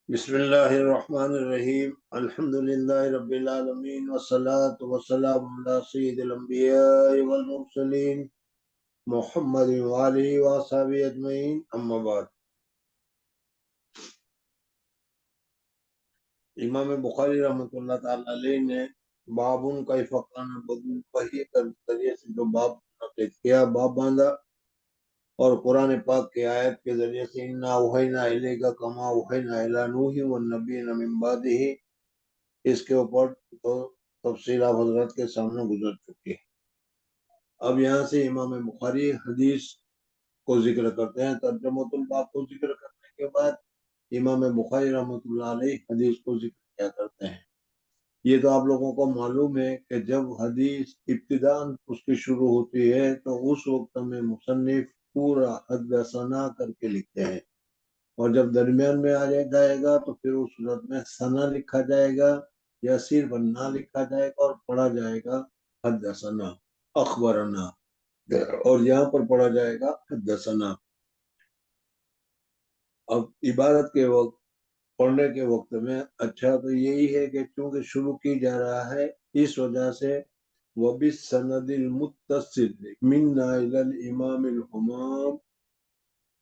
بسم اللہ الرحمن الرحیم الحمد للہ رب العالمین والصلاة والسلام علی سید الانبیاء والمرسلین محمد وآلہ وصحبہ اجمعین اما بعد۔ امام بخاری رحمۃ اللہ تعالی علیہ نے بابن کیف کان بدء وحی کے ذریعے سے جو باب نقل کیا، باب باندھا، اور قرآن پاک کی آیت کے ذریعے سے انا اوحینا الیک کما اوحینا الی نوح والنبیین من بعدہ، اس کے اوپر تو تفصیل آپ حضرات کے سامنے گزر چکی ہے۔ اب یہاں سے امام بخاری حدیث کو ذکر کرتے ہیں، ترجمۃ الباب کو ذکر کرنے کے بعد امام بخاری رحمۃ اللہ علیہ حدیث کو ذکر کیا کرتے ہیں۔ یہ تو آپ لوگوں کو معلوم ہے کہ جب حدیث ابتداءً اس کی شروع ہوتی ہے تو اس وقت میں مصنف پورا حدثنا کر کے لکھتے ہیں، اور جب درمیان میں آ جائے گا تو پھر اس صورت میں ثنا لکھا جائے گا یا صرف نہ لکھا جائے گا اور پڑھا جائے گا حدثنا اخبرنا، اور یہاں پر پڑھا جائے گا حدثنا۔ اب عبارت کے وقت، پڑھنے کے وقت میں اچھا تو یہی ہے کہ چونکہ شروع کی جا رہا ہے اس وجہ سے وَبِالسَّنَدِ الْمُتَّصِلِ مِنَّا إِلَى الْإِمَامِ الْحُمَامِ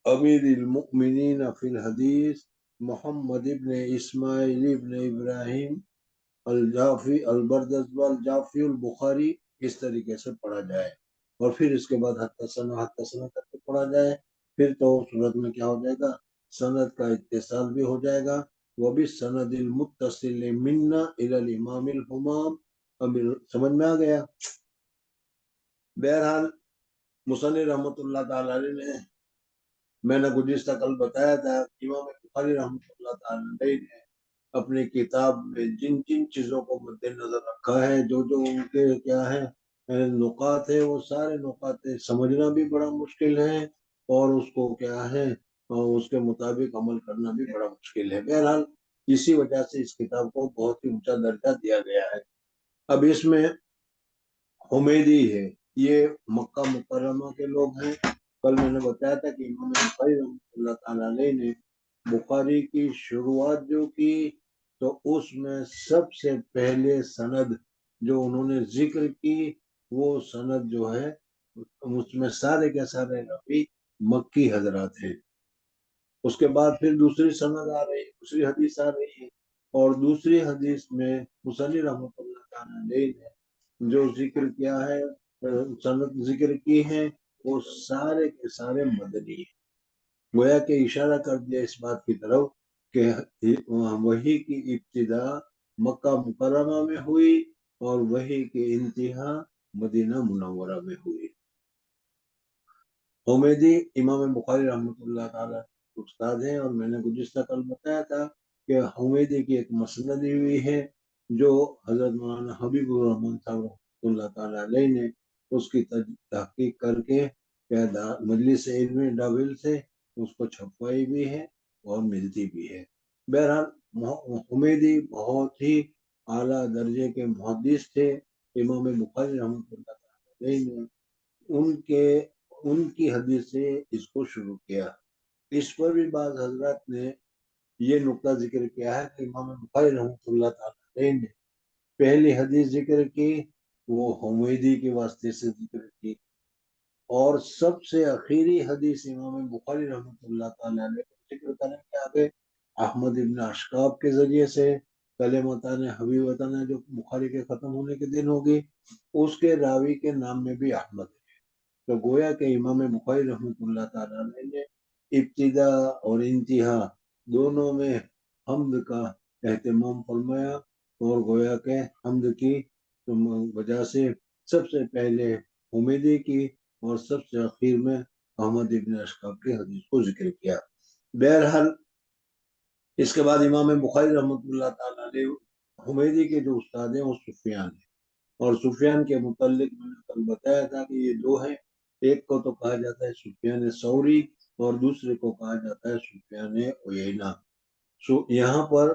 امیر المؤمنین فی الحدیث محمد ابن اسماعیل ابن ابراہیم الجعفی البردزبہ الجعفی البخاری، اس طریقے سے پڑھا جائے، اور پھر اس کے بعد حدثنا کر کے پڑھا جائے، پھر تو صورت میں کیا ہو جائے گا، سند کا اتصال بھی ہو جائے گا۔ وَبِالسَّنَدِ الْمُتَّصِلِ مِنَّا إِلَى الْإِمَامِ الْحُمَامِ، سمجھ میں آ گیا؟ بہرحال مصنف رحمۃ اللہ تعالی علیہ نے، میں نے گزشتہ کل بتایا تھا، امام بخاری رحمۃ اللہ تعالی علیہ نے اپنی کتاب میں جن جن چیزوں کو مد نظر رکھا ہے، جو ان کے کیا ہے نقاط ہے، وہ سارے نقاط سمجھنا بھی بڑا مشکل ہے، اور اس کو کیا ہے اس کے مطابق عمل کرنا بھی بڑا مشکل ہے۔ بہرحال اسی وجہ سے اس کتاب کو بہت ہی اونچا درجہ دیا گیا ہے۔ اب اس میں حمیدی ہے، یہ مکہ مکرمہ کے لوگ ہیں۔ کل میں نے بتایا تھا کہ امام بخاری رحمۃ اللہ تعالی علیہ نے بخاری کی شروعات جو کی تو اس میں سب سے پہلے سند جو انہوں نے ذکر کی وہ سند جو ہے اس میں سارے کے سارے راوی مکی حضرات ہیں۔ اس کے بعد پھر دوسری سند آ رہی ہے، دوسری حدیث آ رہی ہے، اور دوسری حدیث میں مصنف رحمۃ اللہ تعالی علیہ نے جو ذکر کیا ہے، سند ذکر کی ہے، وہ سارے کے سارے مدنی ہیں۔ گویا کہ اشارہ کر دیا اس بات کی طرف کہ وحی کی ابتدا مکہ مکرمہ میں ہوئی اور وحی کی انتہا مدینہ منورہ میں ہوئی۔ حمیدی امام بخاری رحمۃ اللہ تعالی استاد ہیں، اور میں نے گزشتہ کل بتایا تھا کہ حمیدی کی ایک مسند ہوئی ہے جو حضرت مولانا حبیب الرحمن صاحب رحمۃ اللہ تعالی علیہ نے اس کی تحقیق کر کے مجلس علم ڈاویل سے اس کو چھپوائی بھی ہے اور ملتی بھی ہے۔ بہرحال حمیدی بہت ہی اعلیٰ درجے کے محدث تھے۔ امام بخاری رحمۃ اللہ تعالی علیہ نے ان کی حدیث سے اس کو شروع کیا۔ اس پر بھی بعض حضرات نے یہ نقطہ ذکر کیا ہے کہ امام بخاری رحمۃ اللہ تعالی علیہ نے پہلی حدیث ذکر کی وہ حمیدی کے واسطے سے ذکر کی، اور سب سے اخیری حدیث امام بخاری رحمۃ اللہ تعالی علیہ ذکر کرنے کے آگے احمد ابن اشکاب کے ذریعے سے کلمتان حبیبتان جو بخاری کے ختم ہونے کے دن ہوگی، اس کے راوی کے نام میں بھی احمد ہے۔ تو گویا کہ امام بخاری رحمۃ اللہ تعالی علیہ نے ابتدا اور انتہا دونوں میں حمد کا اہتمام فرمایا، اور گویا کہ حمد کی وجہ سے سب سے پہلے حمیدی کی اور سب سے اخیر میں احمد ابن اشکاب کی حدیث کو ذکر کیا۔ بہرحال اس کے بعد امام بخاری رحمۃ اللہ تعالی علیہ حمیدی کے جو استاد ہیں وہ سفیان ہیں، اور سفیان کے متعلق میں نے کل بتایا تھا کہ یہ دو ہیں، ایک کو تو کہا جاتا ہے سفیان ثوری اور دوسرے کو کہا جاتا ہے سفیان عیینہ۔ یہاں پر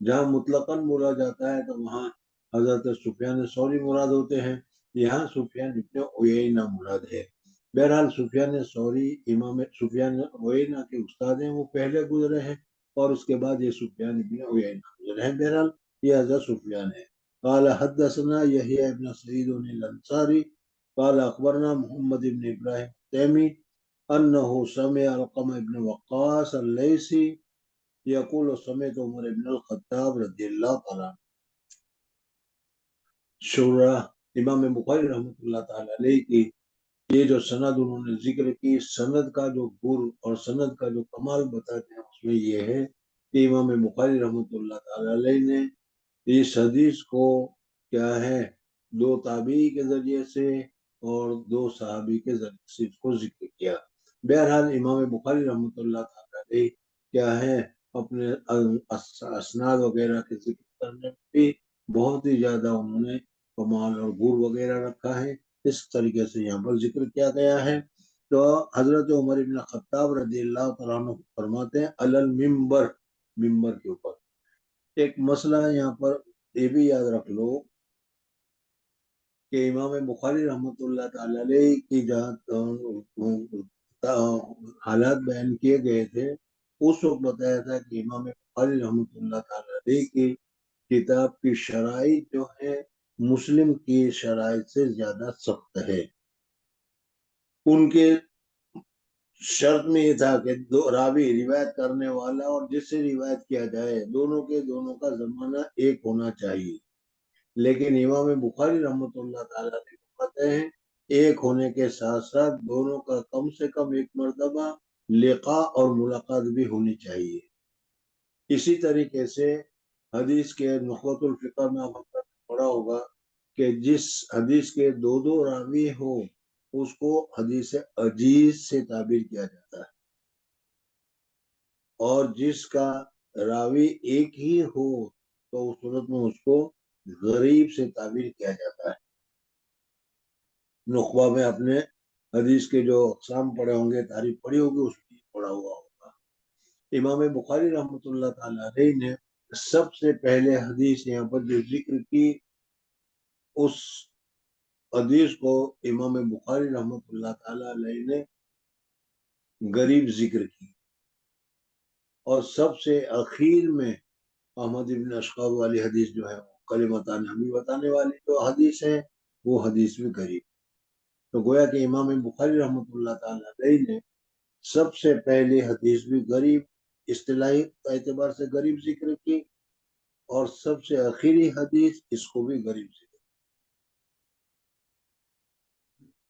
جہاں مطلقاً بولا جاتا ہے تو وہاں حضرت سفیان ثوری مراد ہوتے ہیں، یہاں سفیان ابن عیینہ مراد ہے۔ بہرحال سفیان ثوری امام سفیان عیینہ کے استاد ہیں، وہ پہلے گزرے ہیں، اور اس کے بعد یہ سفیان ابن عیینہ ہے. بہرحال یہ حضرت سفیان ہے. قال حدثنا یحییٰ ابن سعید الانصاری قال اخبرنا محمد ابن ابراہیم التیمی انه سمع علقمہ ابن وقاص اللیثی یقول سمعت عمر ابن الخطاب رضی اللہ تعالیٰ. شورہ امام بخاری رحمۃ اللہ تعالیٰ علیہ کی یہ جو سند انہوں نے ذکر کی، سند کا جو گر اور سند کا جو کمال بتاتے ہیں اس میں یہ ہے کہ امام بخاری رحمۃ اللہ تعالیٰ علیہ نے اس حدیث کو کیا ہے 2 تابعی کے ذریعے سے اور 2 صحابی کے ذریعے سے اس کو ذکر کیا. بہرحال امام بخاری رحمۃ اللہ تعالیٰ علیہ کیا ہے اپنے اسناد وغیرہ کے ذکر کرنے میں بھی بہت ہی زیادہ انہوں نے کمال اور گر وغیرہ رکھا ہے. اس طریقے سے یہاں پر ذکر کیا گیا ہے. تو حضرت عمر بن خطاب رضی اللہ تعالیٰ عنہ فرماتے ہیں المنبر، ممبر کے اوپر. ایک مسئلہ یہاں پر یہ بھی یاد رکھ لو کہ امام بخاری رحمۃ اللہ تعالیٰ علیہ کی حالات بیان کیے گئے تھے، اس وقت بتایا تھا کہ امام بخاری رحمۃ اللہ تعالیٰ علیہ کی کتاب کی شرائط جو ہے مسلم کی شرائط سے زیادہ سخت ہے. ان کے شرط میں یہ تھا کہ 2 راوی روایت کرنے والا اور جس سے روایت کیا جائے دونوں کا زمانہ ایک ہونا چاہیے. لیکن امام بخاری رحمۃ اللہ تعالیٰ کہتے ہیں ایک ہونے کے ساتھ ساتھ دونوں کا کم سے کم ایک مرتبہ لقاء اور ملاقات بھی ہونی چاہیے. اسی طریقے سے حدیث کے نخبۃ الفقہ میں آپ نے پڑھا ہوگا کہ جس حدیث کے 2 راوی ہو اس کو حدیث عزیز سے تعبیر کیا جاتا ہے، اور جس کا راوی ایک ہی ہو تو اس صورت میں اس کو غریب سے تعبیر کیا جاتا ہے. نخبہ میں اپنے حدیث کے جو اقسام پڑھے ہوں گے، تعریف پڑھی ہوگی، اس میں پڑھا ہوا ہوگا. امام بخاری رحمۃ اللہ تعالیٰ علیہ نے سب سے پہلے حدیث یہاں پر جو ذکر کی اس حدیث کو امام بخاری رحمۃ اللہ تعالیٰ علیہ نے غریب ذکر کی، اور سب سے اخیر میں احمد ابن اشقاب والی حدیث جو ہے کلمتان ہمیں بتانے والی جو حدیث ہے وہ حدیث بھی غریب. تو گویا کہ امام بخاری رحمۃ اللہ تعالیٰ علیہ نے سب سے پہلی حدیث بھی غریب اصطلاحی اعتبار سے غریب ذکر کی، اور سب سے آخری حدیث اس کو بھی غریب ذکر.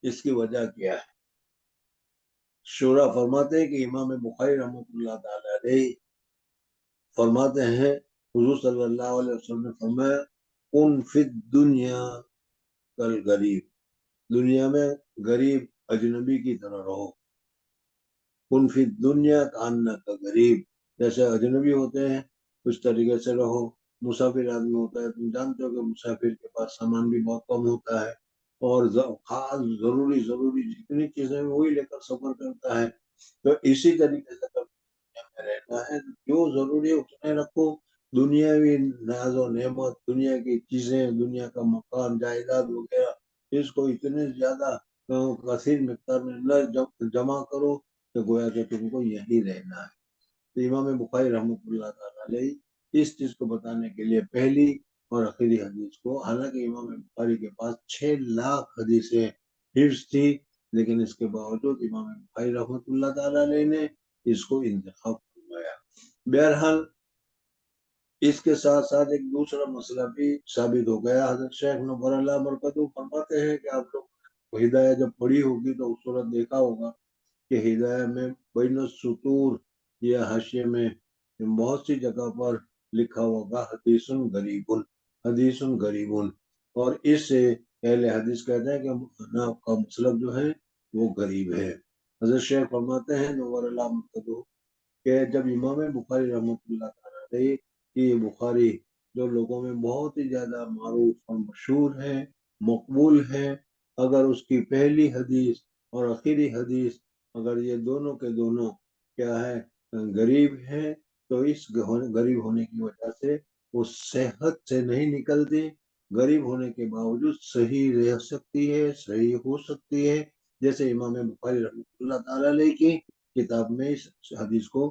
اس کی وجہ کیا ہے؟ شورا فرماتے ہیں کہ امام بخاری رحمۃ اللہ تعالیٰ علیہ فرماتے ہیں حضور صلی اللہ علیہ وسلم نے فرمایا کن فی الدنیا کل غریب، دنیا میں غریب اجنبی کی طرح رہو. کن فی الدنیا کاننا کا غریب، جیسے اجنبی ہوتے ہیں اس طریقے سے رہو. مسافر آدمی ہوتا ہے، تم جانتے ہو کہ مسافر کے پاس سامان بھی بہت کم ہوتا ہے، اور خاص ضروری جتنی چیزیں وہی لے کر سفر کرتا ہے. تو اسی طریقے سے دنیا میں رہنا ہے، جو ضروری ہے اتنے رکھو. دنیاوی ناز و نعمت، دنیا کی چیزیں، دنیا کا مکان جائیداد وغیرہ، اس کو اتنے زیادہ کثیر مقدار میں نہ جمع کرو کہ گویا کہ تم کو یہی رہنا ہے. تو امام بخاری رحمۃ اللہ تعالیٰ علیہ اس چیز کو بتانے کے لیے پہلی اور آخری حدیث کو، حالانکہ امام بخاری کے پاس 6 لاکھ حدیثیں حفظ تھی، لیکن اس کے باوجود امام بخاری رحمۃ اللہ تعالیٰ علیہ نے اس کو انتخاب فرمایا. بہرحال اس کے ساتھ ساتھ ایک دوسرا مسئلہ بھی ثابت ہو گیا. حضرت شیخ نور اللہ مرکزی فرماتے ہیں کہ آپ لوگ ہدایہ جب پڑھی ہوگی تو اس صورت دیکھا ہوگا کہ ہدایہ میں بین السطور یا حاشیے میں بہت سی جگہ پر لکھا ہوگا حدیث غریب، حدیث غریب، اور اس سے اہل حدیث کہتے ہیں کہ آپ کا مسلک جو ہے وہ غریب ہے. حضرت شیخ فرماتے ہیں نور اللہ مرکزی کہ جب امام بخاری رحمۃ اللہ تعالیٰ علیہ کی بخاری جو لوگوں میں بہت ہی زیادہ معروف اور مشہور ہے، مقبول ہے، اگر اس کی پہلی حدیث اور آخری حدیث اگر یہ دونوں کے دونوں کیا ہے غریب ہے، تو اس غریب ہونے کی وجہ سے وہ صحت سے نہیں نکلتی، غریب ہونے کے باوجود صحیح رہ سکتی ہے، صحیح ہو سکتی ہے. جیسے امام بخاری رحمۃ اللہ تعالیٰ علیہ کی کتاب میں اس حدیث کو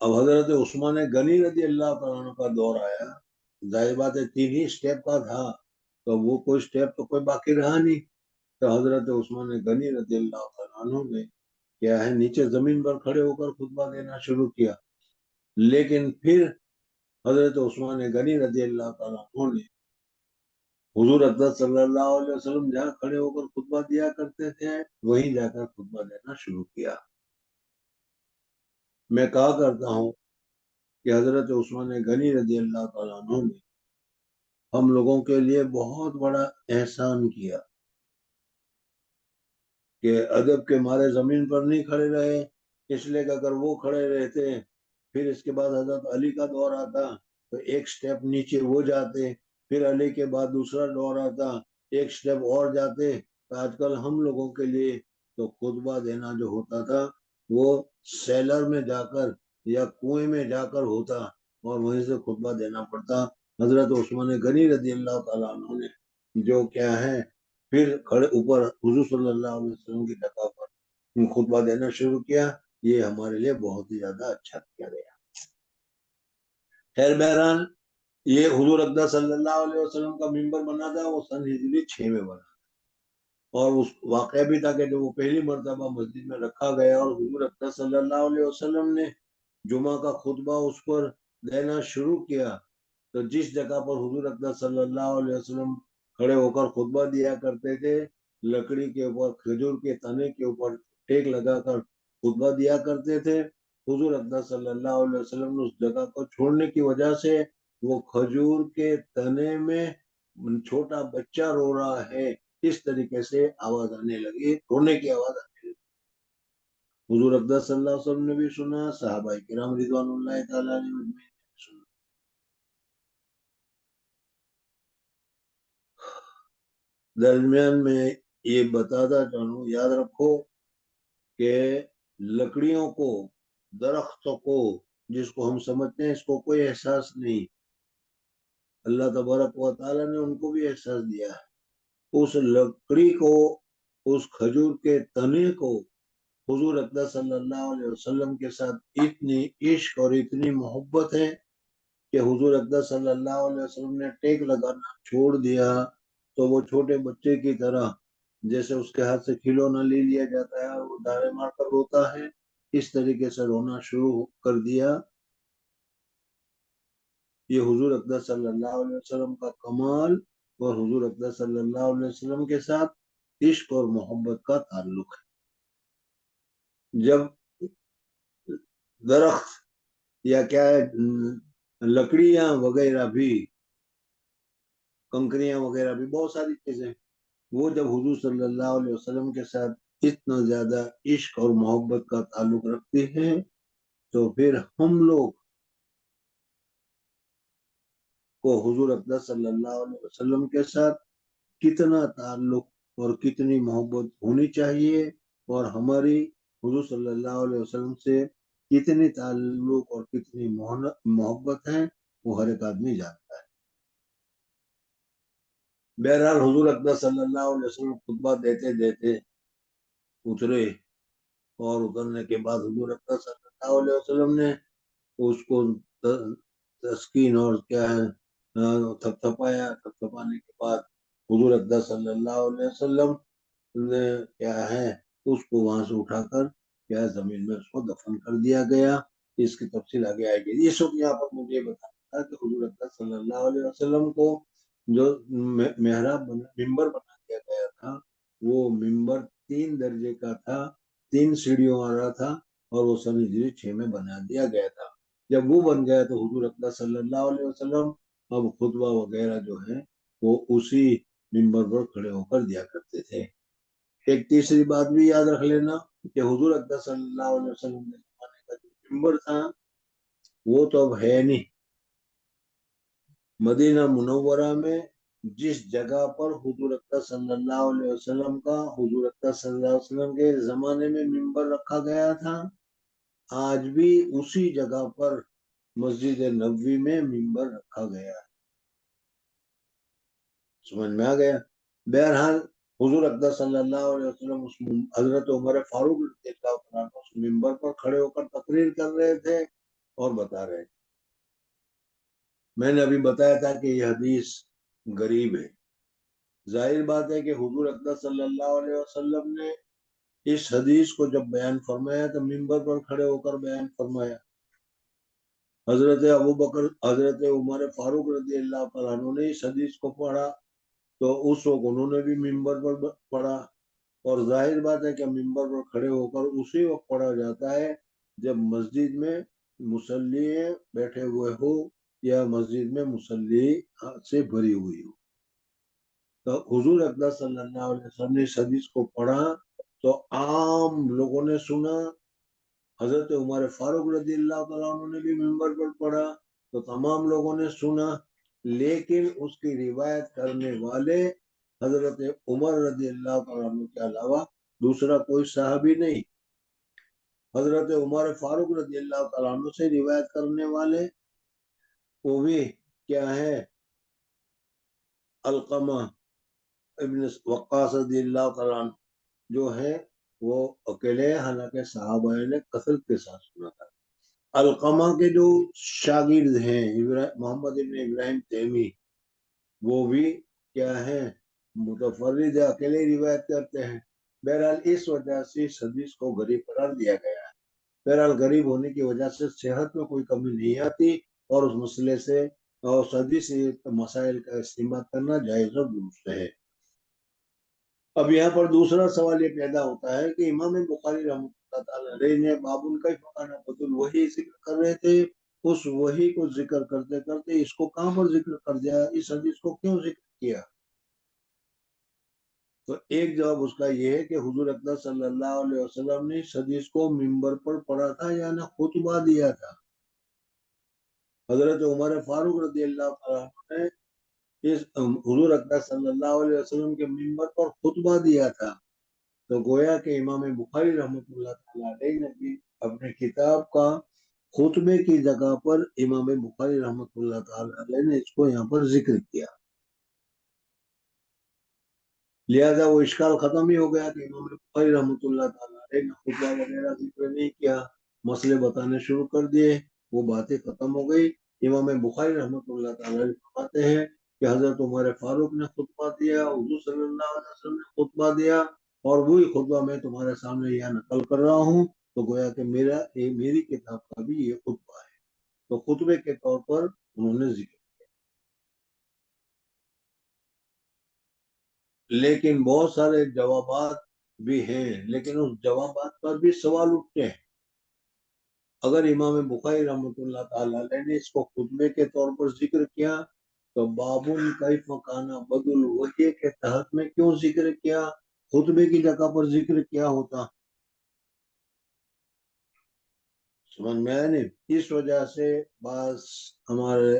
اب حضرت عثمان غنی رضی اللہ تعالیٰ عنہ کا دور آیا، ظاہر بات ہے 3 ہی اسٹیپ کا تھا، تو وہ کوئی اسٹیپ تو کوئی باقی رہا نہیں، تو حضرت عثمان غنی رضی اللہ تعالیٰ عنہ نے کیا ہے نیچے زمین پر کھڑے ہو کر خطبہ دینا شروع کیا، لیکن پھر حضرت عثمان غنی رضی اللہ تعالیٰ عنہ نے حضور اقدس صلی اللہ علیہ وسلم جہاں کھڑے ہو کر خطبہ دیا کرتے تھے وہیں جا کر خطبہ دینا شروع کیا۔ میں کہا کرتا ہوں کہ حضرت عثمان غنی رضی اللہ تعالیٰ عنہ نے ہم لوگوں کے لیے بہت بڑا احسان کیا کہ ادب کے مارے زمین پر نہیں کھڑے رہے، اس لیے کہ اگر وہ کھڑے رہتے پھر اس کے بعد حضرت علی کا دور آتا تو ایک سٹیپ نیچے وہ جاتے، پھر علی کے بعد دوسرا دور آتا ایک سٹیپ اور جاتے، تو آج کل ہم لوگوں کے لیے تو خطبہ دینا جو ہوتا تھا وہ سیلر میں جا کر یا کنویں میں جا کر ہوتا اور وہیں سے خطبہ دینا پڑتا۔ حضرت عثمان غنی رضی اللہ تعالیٰ عنہ نے جو کیا ہے پھر کھڑے اوپر حضور صلی اللہ علیہ وسلم کی جگہ پر خطبہ دینا شروع کیا، یہ ہمارے لیے بہت ہی زیادہ اچھا کیا گیا۔ خیر بہرحال یہ حضور اقدس صلی اللہ علیہ وسلم کا ممبر بنا تھا، وہ سن ہجری 6 میں بنا، اور اس واقعہ بھی تھا کہ جب وہ پہلی مرتبہ مسجد میں رکھا گیا اور حضور اقدس صلی اللہ علیہ وسلم نے جمعہ کا خطبہ اس پر دینا شروع کیا، تو جس جگہ پر حضور اقدس صلی اللہ علیہ وسلم کھڑے ہو کر خطبہ دیا کرتے تھے لکڑی کے اوپر کھجور کے تنے کے اوپر ٹیک لگا کر خطبہ دیا کرتے تھے، حضور اقدس صلی اللہ علیہ وسلم نے اس جگہ کو چھوڑنے کی وجہ سے وہ کھجور کے تنے میں چھوٹا بچہ رو رہا ہے اس طریقے سے آواز آنے لگی، رونے کی آواز آنے لگی۔ حضور اقدس صلی اللہ علیہ وسلم نے بھی سنا، صحابہ کرام رضوان اللہ تعالی علیہم نے بھی سنا۔ درمیان میں یہ بتاتا چاہوں، یاد رکھو کہ لکڑیوں کو، درختوں کو، جس کو ہم سمجھتے ہیں اس کو کوئی احساس نہیں، اللہ تبارک و تعالی نے ان کو بھی احساس دیا ہے۔ اس لکڑی کو، اس کھجور کے تنے کو حضور اقدس صلی اللہ علیہ وسلم کے ساتھ اتنی عشق اور اتنی محبت ہے کہ حضور اقدس صلی اللہ علیہ وسلم نے ٹیک لگانا چھوڑ دیا تو وہ چھوٹے بچے کی طرح جیسے اس کے ہاتھ سے کھلونا لے لیا جاتا ہے اور وہ دارے مار کر روتا ہے اس طریقے سے رونا شروع کر دیا۔ یہ حضور اقدس صلی اللہ علیہ وسلم کا کمال اور حضور اقدس صلی اللہ علیہ وسلم کے ساتھ عشق اور محبت کا تعلق ہے۔ جب درخت یا کیا ہے لکڑیاں وغیرہ بھی، کنکریاں وغیرہ بھی، بہت ساری چیزیں وہ جب حضور صلی اللہ علیہ وسلم کے ساتھ اتنا زیادہ عشق اور محبت کا تعلق رکھتی ہیں تو پھر ہم لوگ کو حضور اقدس صلی اللہ علیہ وسلم کے ساتھ کتنا تعلق اور کتنی محبت ہونی چاہیے اور ہماری حضور صلی اللہ علیہ وسلم سے کتنی تعلق اور کتنی محبت ہے وہ ہر ایک آدمی جانتا ہے۔ بہرحال حضور اقدس صلی اللہ علیہ وسلم خطبہ دیتے دیتے اترے اور اترنے کے بعد حضور اقدس صلی اللہ علیہ وسلم نے اس کو تسکین اور کیا ہے تھپتھپایا، تھپتھپانے کے بعد حضور اقدس صلی اللہ علیہ وسلم نے کیا ہے اس کو وہاں سے اٹھا کر کیا زمین میں اس کو دفن کر دیا گیا۔ اس کی تفصیل آگے آئے گی۔ اس وقت یہاں پر مجھے یہ بتانا تھا کہ حضور اقدس صلی اللہ علیہ وسلم کو جو محراب ممبر بنا دیا گیا تھا وہ ممبر 3 درجے کا تھا، 3 سیڑھیوں والا تھا اور وہ سن ہجری 6 میں بنا دیا گیا تھا۔ جب وہ بن گیا تو حضور اقدس صلی اللہ علیہ وسلم اب خطبہ وغیرہ جو ہے وہ اسی ممبر پر کھڑے ہو کر دیا کرتے تھے۔ ایک تیسری بات بھی یاد رکھ لینا کہ حضور اقدس صلی اللہ علیہ وسلم کے زمانے کا جو ممبر تھا وہ تو اب ہے نہیں۔ مدینہ منورہ میں جس جگہ پر حضور اقدس صلی اللہ علیہ وسلم کا، حضور اقدس صلی اللہ علیہ وسلم کے زمانے میں ممبر رکھا گیا تھا، آج بھی اسی جگہ پر مسجد نبوی میں ممبر رکھا گیا ہے۔ سمجھ میں آ گیا؟ بہرحال حضور اقدس صلی اللہ علیہ وسلم حضرت عمر فاروق رضی اللہ عنہ اس ممبر پر کھڑے ہو کر تقریر کر رہے تھے اور بتا رہے تھے. میں نے ابھی بتایا تھا کہ یہ حدیث غریب ہے. ظاہر بات ہے کہ حضور اقدس صلی اللہ علیہ وسلم نے اس حدیث کو جب بیان فرمایا تو ممبر پر کھڑے ہو کر بیان فرمایا. حضرت ابوبکر حضرت عمر فاروق رضی اللہ تعالیٰ عنہ نے اس حدیث کو پڑھا تو اس وقت انہوں نے بھی ممبر پر پڑھا. اور ظاہر بات ہے کہ ممبر پر کھڑے ہو کر اسی وقت پڑھا جاتا ہے جب مسجد میں مصلی بیٹھے ہوئے ہو یا مسجد میں مصلی سے بھری ہوئی ہو. تو حضور اقدس صلی اللہ علیہ وسلم نے اس حدیث کو پڑھا تو عام لوگوں نے سنا. حضرت عمر فاروق رضی اللہ تعالیٰ عنہ نے بھی ممبر پر پڑھا تو تمام لوگوں نے سنا. لیکن اس کی روایت کرنے والے حضرت عمر رضی اللہ تعالیٰ عنہ کے علاوہ دوسرا کوئی صحابی نہیں. حضرت عمر فاروق رضی اللہ تعالیٰ عنہ سے روایت کرنے والے وہ بھی کیا ہے علقمہ ابن وقاص رضی اللہ تعالیٰ عنہ جو ہے وہ اکیلے، حالانکہ صحابہ نے کثرت کے ساتھ سنا تھا. علقمہ کے جو شاگرد ہیں محمد ابن ابراہیم تیمی وہ بھی کیا ہے متفرد اکیلے روایت کرتے ہیں. بہرحال اس وجہ سے اس حدیث کو غریب قرار دیا گیا ہے. بہرحال غریب ہونے کی وجہ سے صحت میں کوئی کمی نہیں آتی اور اس مسئلے سے اور حدیث سے مسائل کا استعمال کرنا جائز اور درست ہے. اب یہاں پر دوسرا سوال یہ پیدا ہوتا ہے کہ امام بخاری رحمۃ اللہ تعالی علیہ نے باب کیف کان بدل وہی ذکر کر رہے تھے. اس وہی کو ذکر کرتے کرتے اس کو کہاں پر ذکر کر دیا، اس حدیث کو کیوں ذکر کیا؟ تو ایک جواب اس کا یہ ہے کہ حضور اقدس صلی اللہ علیہ وسلم نے اس حدیث کو ممبر پر پڑھا تھا یا نہ خطبہ دیا تھا. حضرت عمر فاروق رضی اللہ تعالیٰ نے اس حضور اقدس صلی اللہ علیہ وسلم کے ممبر پر خطبہ دیا تھا. تو گویا کہ امام بخاری رحمۃ اللہ تعالیٰ علیہ نے بھی اپنے کتاب کا خطبے کی جگہ پر امام بخاری رحمۃ اللہ تعالیٰ علیہ نے اس کو یہاں پر ذکر کیا. لہذا وہ اشکال ختم ہی ہو گیا کہ امام بخاری رحمۃ اللہ تعالیٰ علیہ نے خطبہ وغیرہ ذکر نہیں کیا، مسئلے بتانے شروع کر دیے، وہ باتیں ختم ہو گئی. امام بخاری رحمۃ اللہ تعالیٰ علیہ فرماتے ہیں کہ حضرت عمر فاروق نے خطبہ دیا، حضور صلی اللہ علیہ وسلم نے خطبہ دیا، اور وہی خطبہ میں تمہارے سامنے یہ نقل کر رہا ہوں. تو گویا کہ میری کتاب کا بھی یہ خطبہ ہے. تو خطبے کے طور پر انہوں نے ذکر. لیکن بہت سارے جوابات بھی ہیں، لیکن اس جوابات پر بھی سوال اٹھتے ہیں. اگر امام بخاری رحمۃ اللہ تعالی علیہ نے اس کو خطبے کے طور پر ذکر کیا تو بابن کیف کان بدل وحی کے تحت میں کیوں ذکر کیا، خطبے کی جگہ پر ذکر کیا ہوتا؟ سمجھ میں آیا نہیں؟ اس وجہ سے بعض ہمارے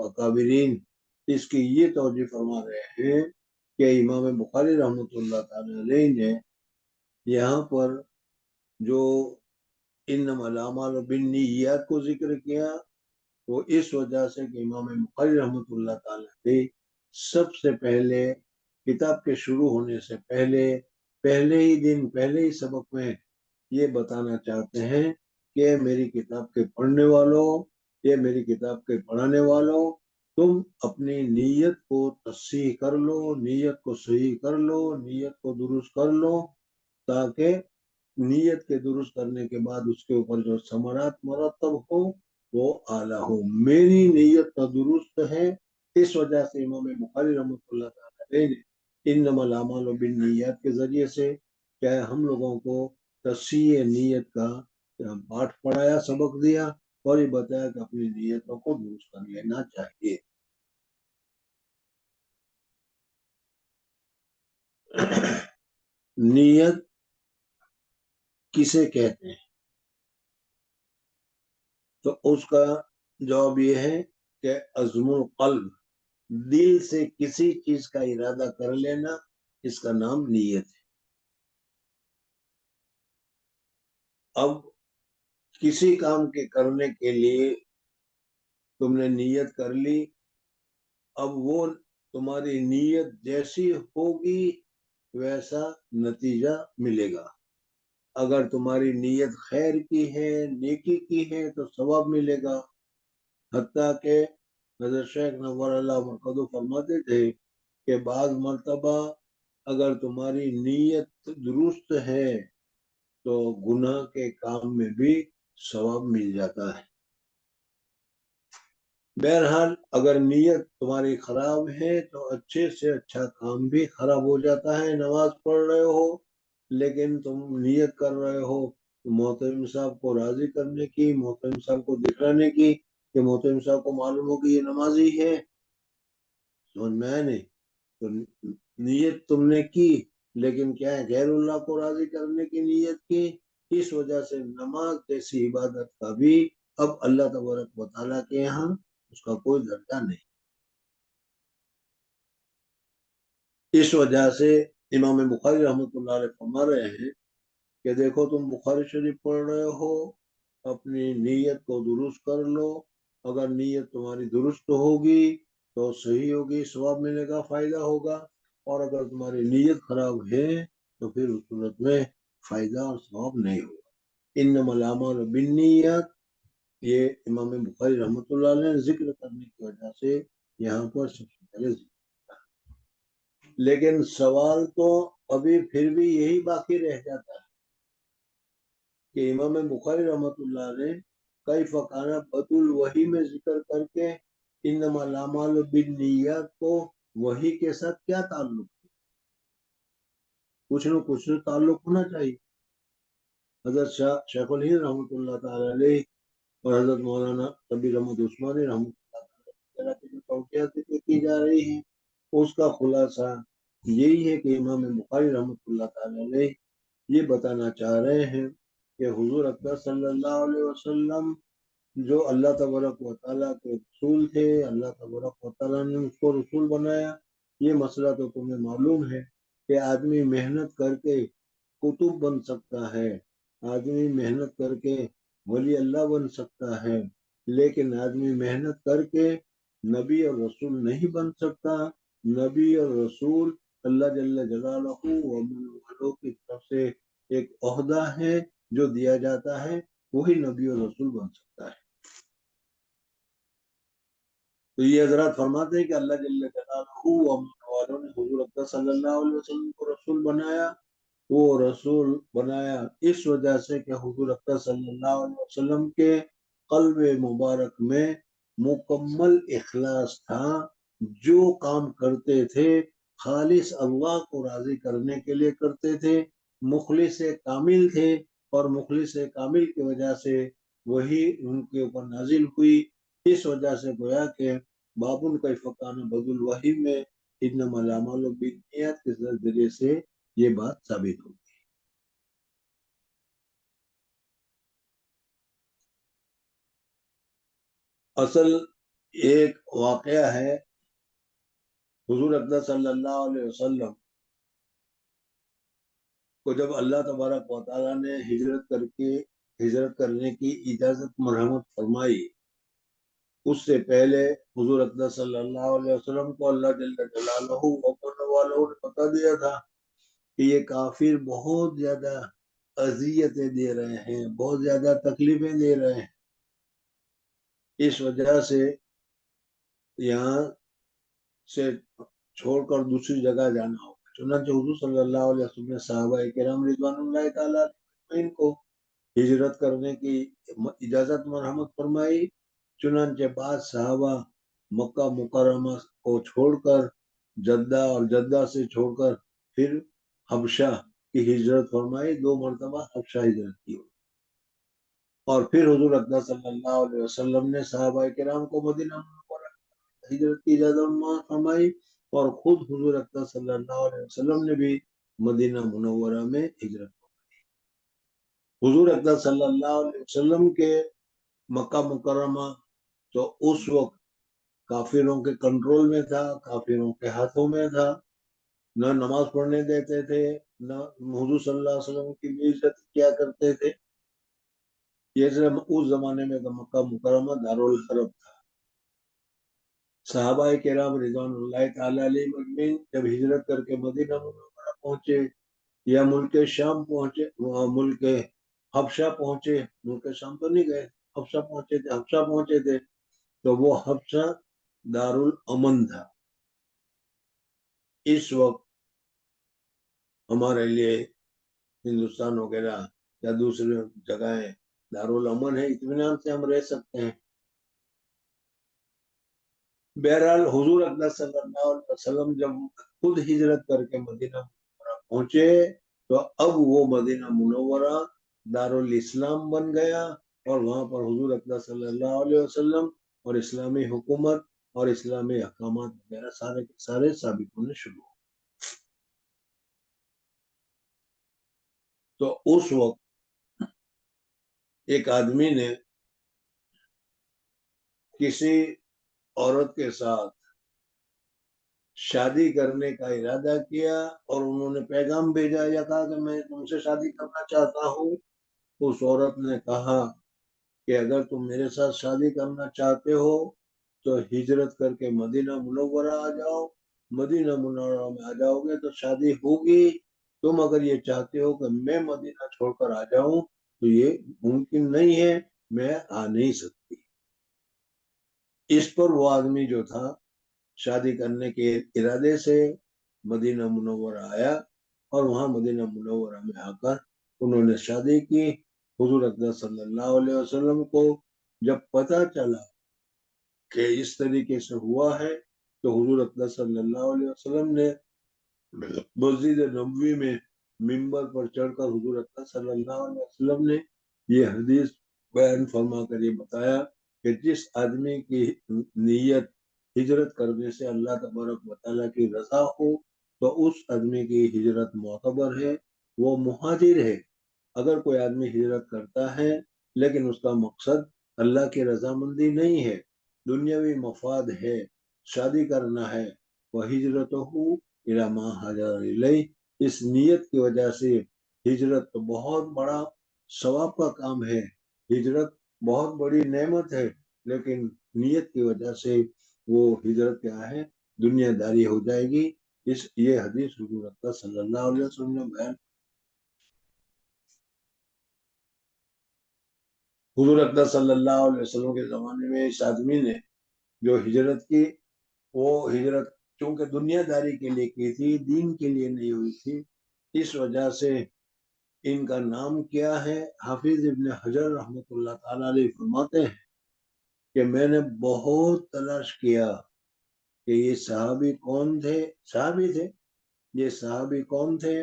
اکابرین اس کی یہ توجہ فرما رہے ہیں کہ امام بخاری رحمۃ اللہ تعالی علیہ نے یہاں پر جو انما الاعمال بالنیات کو ذکر کیا وہ اس وجہ سے کہ امام بخاری رحمۃ اللہ تعالی علیہ سب سے پہلے کتاب کے شروع ہونے سے پہلے ہی دن پہلے ہی سبق میں یہ بتانا چاہتے ہیں کہ میری کتاب کے پڑھنے والوں، یہ میری کتاب کے پڑھانے والوں، تم اپنی نیت کو تصحیح کر لو، نیت کو صحیح کر لو، نیت کو درست کر لو، تاکہ نیت کے درست کرنے کے بعد اس کے اوپر جو ثمرات مرتب ہو وہ اعلیٰ ہو. میری نیت کا درست ہے، اس وجہ سے امام بخاری رحمۃ اللہ تعالی علیہ نے انما الاعمال بالنیات کے ذریعے سے کیا ہم لوگوں کو تصحیح نیت کا پاٹھ پڑھایا، سبق دیا، اور یہ بتایا کہ اپنی نیتوں کو درست کر لینا چاہیے. نیت کسے کہتے ہیں؟ تو اس کا جواب یہ ہے کہ عزم القلب، دل سے کسی چیز کا ارادہ کر لینا، اس کا نام نیت ہے. اب کسی کام کے کرنے کے لیے تم نے نیت کر لی، اب وہ تمہاری نیت جیسی ہوگی ویسا نتیجہ ملے گا. اگر تمہاری نیت خیر کی ہے، نیکی کی ہے تو ثواب ملے گا. حتیٰ کہ حضرت شیخ نور اللہ مرقدو فرماتے تھے کہ بعض مرتبہ اگر تمہاری نیت درست ہے تو گناہ کے کام میں بھی ثواب مل جاتا ہے. بہرحال اگر نیت تمہاری خراب ہے تو اچھے سے اچھا کام بھی خراب ہو جاتا ہے. نماز پڑھ رہے ہو لیکن تم نیت کر رہے ہو محترم صاحب کو راضی کرنے کی، محترم صاحب کو دکھانے کی کہ محترم صاحب کو معلوم ہو کہ یہ نمازی ہے، سمجھ میں آئے نہیں؟ تو نیت تم نے کی لیکن کیا ہے، غیر اللہ کو راضی کرنے کی نیت کی. اس وجہ سے نماز جیسی عبادت کا بھی اب اللہ تبارک و تعالیٰ کے یہاں اس کا کوئی درجہ نہیں. اس وجہ سے امام بخاری رحمۃ اللہ علیہ فرما رہے ہیں کہ دیکھو تم بخاری شریف پڑھ رہے ہو، اپنی نیت کو درست کر لو. اگر نیت تمہاری درست ہوگی تو صحیح ہوگی، ثواب ملے گا، فائدہ ہوگا. اور اگر تمہاری نیت خراب ہے تو پھر اس صورت میں فائدہ اور ثواب نہیں ہوگا. انما الاعمال بالنیات، یہ امام بخاری رحمۃ اللہ علیہ نے ذکر کرنے کی وجہ سے یہاں پر سب سے پہلے ذکر. لیکن سوال تو ابھی پھر بھی یہی باقی رہ جاتا ہے کہ امام بخاری رحمۃ اللہ نے کئی فقانہ بدل الوحی میں ذکر کر کے انما الاعمال بالنیات کو وحی کے ساتھ کیا تعلق ہے؟ کچھ نہ کچھ تعلق ہونا چاہیے. حضرت شیخ الہند رحمۃ اللہ تعالی علیہ اور حضرت مولانا شبیر احمد عثمانی رحمۃ اللہ تعالی کی جو توقیات کی جا رہی ہیں اس کا خلاصہ یہی ہے کہ امام بخاری رحمۃ اللہ تعالی علیہ یہ بتانا چاہ رہے ہیں کہ حضور اکبر صلی اللہ علیہ وسلم جو اللہ تبارک و تعالیٰ کے رسول تھے، اللہ تبارک و تعالیٰ نے اس کو رسول بنایا. یہ مسئلہ تو تمہیں معلوم ہے کہ آدمی محنت کر کے کتب بن سکتا ہے، آدمی محنت کر کے ولی اللہ بن سکتا ہے، لیکن آدمی محنت کر کے نبی اور رسول نہیں بن سکتا. نبی اور رسول اللہ جل جلالہ والوں کی طرف سے ایک عہدہ ہے جو دیا جاتا ہے، وہی نبی اور رسول بن سکتا ہے. تو یہ حضرات فرماتے ہیں کہ اللہ جل جلالہ والوں نے حضور اکبر صلی اللہ علیہ وسلم کو رسول بنایا. وہ رسول بنایا اس وجہ سے کہ حضور اکبر صلی اللہ علیہ وسلم کے قلب مبارک میں مکمل اخلاص تھا. جو کام کرتے تھے خالص اللہ کو راضی کرنے کے لیے کرتے تھے، مخلص کامل تھے، اور مخلص کامل کی وجہ سے وہی ان کے اوپر نازل ہوئی. اس وجہ سے گویا کہ بابن کیف کان بدل الوحی میں انما الاعمال بالنیات کے ذریعے سے یہ بات ثابت ہوگی. اصل ایک واقعہ ہے، حضور اکبر صلی اللہ علیہ وسلم کو جب اللہ تبارک و تعالیٰ نے ہجرت کرنے کی اجازت مرحمت فرمائی، اس سے پہلے حضور اکبر صلی اللہ علیہ وسلم کو اللہ جل جلالہ والوں نے بتا دیا تھا کہ یہ کافر بہت زیادہ اذیتیں دے رہے ہیں، بہت زیادہ تکلیفیں دے رہے ہیں. اس وجہ سے یہاں سے چھوڑ کر دوسری جگہ جانا ہوگا. چنانچہ حضور صلی اللہ علیہ وسلم نے صحابہ کرام رضوان اللہ تعالیٰ علیہم کو ہجرت کرنے کی اجازت مرحمت فرمائی. چنانچہ بعض صحابہ مکہ مکرمہ کو چھوڑ کر جدہ اور جدہ سے چھوڑ کر پھر حبشہ کی ہجرت فرمائی. 2 مرتبہ حبشہ ہجرت کی. اور پھر حضور اکبر صلی اللہ علیہ وسلم نے صحابہ کرام کو مدینہ منورہ ہجرت کی اجازت فرمائی، اور خود حضور اکبر صلی اللہ علیہ وسلم نے بھی مدینہ منورہ میں ہجرت فرمائی. حضور اکبر صلی اللہ علیہ وسلم کے مکہ مکرمہ تو اس وقت کافروں کے کنٹرول میں تھا، کافروں کے ہاتھوں میں تھا. نہ نماز پڑھنے دیتے تھے، نہ حضور صلی اللہ علیہ وسلم کی بھی عزت کیا کرتے تھے. یہ اس زمانے میں مکہ مکرمہ دارالحرب تھا. صحابہ کرام رضوان اللہ تعالی علیہ مجمعین جب ہجرت کر کے مدینہ منورہ پہنچے یا ملک شام پہنچے، ملک حبشہ پہنچے، ملک شام تو نہیں گئے، حبشہ پہنچے تھے، تو وہ حبشہ دارالامن تھا۔ اس وقت ہمارے لیے ہندوستان وغیرہ یا دوسری جگہیں دارالامن ہے، اطمینان سے ہم رہ سکتے ہیں۔ بہرحال حضور اقدس صلی اللہ علیہ وسلم جب خود ہجرت کر کے مدینہ منورہ پہنچے تو اب وہ مدینہ منورہ دارالاسلام بن گیا، اور وہاں پر حضور اقدس صلی اللہ علیہ وسلم اور اسلامی حکومت اور اسلامی احکامات وغیرہ سارے کے سارے ثابت ہونے شروع ہو۔ تو اس وقت ایک آدمی نے کسی عورت کے ساتھ شادی کرنے کا ارادہ کیا، اور انہوں نے پیغام بھیجا یا کہا کہ میں تم سے شادی کرنا چاہتا ہوں۔ اس عورت نے کہا کہ اگر تم میرے ساتھ شادی کرنا چاہتے ہو تو ہجرت کر کے مدینہ منورہ آ جاؤ، مدینہ منورہ میں آ جاؤ گے تو شادی ہوگی، تم اگر یہ چاہتے ہو کہ میں مدینہ چھوڑ کر آ جاؤں تو یہ ممکن نہیں ہے، میں آ نہیں سکتی۔ اس پر وہ آدمی جو تھا شادی کرنے کے ارادے سے مدینہ منورہ آیا، اور وہاں مدینہ منورہ میں آ کر انہوں نے شادی کی۔ حضور اقدس صلی اللہ علیہ وسلم کو جب پتہ چلا کہ اس طریقے سے ہوا ہے تو حضور اقدس صلی اللہ علیہ وسلم نے مسجد نبوی میں ممبر پر چڑھ کر حضور اقدس صلی اللہ علیہ وسلم نے یہ حدیث بیان فرما کر یہ بتایا کہ جس آدمی کی نیت ہجرت کرنے سے اللہ تبارک و تعالیٰ کی رضا ہو تو اس آدمی کی ہجرت معتبر ہے، وہ مہاجر ہے۔ اگر کوئی آدمی ہجرت کرتا ہے لیکن اس کا مقصد اللہ کی رضامندی نہیں ہے، دنیاوی مفاد ہے، شادی کرنا ہے، وہ ہجرت ہو الی ما ہاجر الیہ، اس نیت کی وجہ سے ہجرت تو بہت بڑا ثواب کا کام ہے، ہجرت بہت بڑی نعمت ہے، لیکن نیت کی وجہ سے وہ ہجرت کیا ہے، دنیا داری ہو جائے گی۔ یہ حدیث حضور اقدس صلی اللہ علیہ وسلم نے بیان۔ حضور اقدس صلی اللہ علیہ وسلم کے زمانے میں اس آدمی نے جو ہجرت کی، وہ ہجرت چونکہ دنیا داری کے لیے کی تھی، دین کے لیے نہیں ہوئی تھی، اس وجہ سے ان کا نام کیا ہے؟ حافظ ابن حجر رحمۃ اللہ تعالی علیہ فرماتے ہیں کہ میں نے بہت تلاش کیا کہ یہ صحابی کون تھے، صحابی تھے، یہ صحابی کون تھے،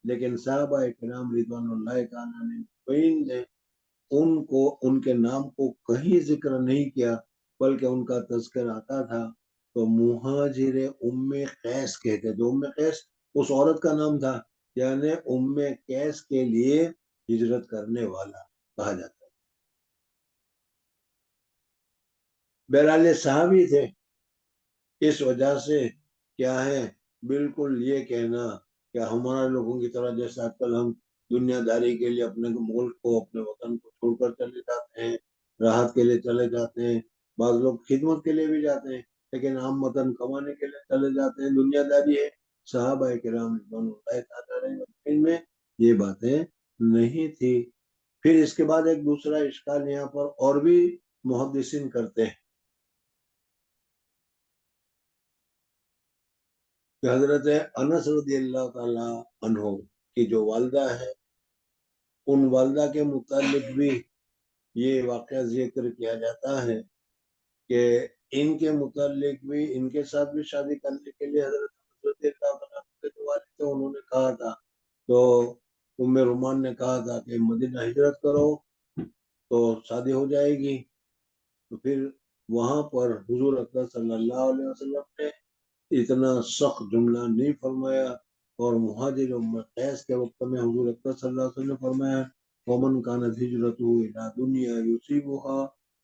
لیکن صحابہ کرام رضوان اللہ تعالی نے ان کے نام کو کہیں ذکر نہیں کیا، بلکہ ان کا تذکر آتا تھا تو مہاجر ام قیس کہتے تھے۔ ام قیس اس عورت کا نام تھا، یعنی ام قیس کے لیے ہجرت کرنے والا کہا جاتا ہے۔ بہرحال صحابی تھے، اس وجہ سے کیا ہے، بالکل یہ کہنا کہ ہمارا لوگوں کی طرح جیسے آج کل ہم دنیا داری کے لیے اپنے ملک کو، اپنے وطن کو چھوڑ کر چلے جاتے ہیں، راحت کے لیے چلے جاتے ہیں، بعض لوگ خدمت کے لیے بھی جاتے ہیں، لیکن عام وطن کمانے کے لیے چلے جاتے ہیں، دنیا داری ہے۔ صحابہ کرام رضوان اللہ تعالی علیہم میں یہ باتیں نہیں تھی۔ پھر اس کے بعد ایک دوسرا اشکال یہاں پر اور بھی محدثین کرتے ہیں کہ حضرت انس رضی اللہ تعالی عنہ کی جو والدہ ہے، ان والدہ کے متعلق بھی یہ واقعہ ذکر کیا جاتا ہے کہ ان کے متعلق بھی، ان کے ساتھ بھی شادی کرنے کے لیے حضرت رضی اللہ تعالیٰ کے جو والد تھے انہوں نے کہا تھا، تو ام رومان نے کہا تھا کہ مدینہ ہجرت کرو تو شادی ہو جائے گی۔ تو پھر وہاں پر حضور اکرم صلی اللہ علیہ وسلم نے اتنا سخت جملہ نہیں فرمایا، اور مہاجر ام قیس کے وقت میں حضور اکرم صلی اللہ علیہ وسلم نے فرمایا ومن كانت هجرته الى دنیا يصيبها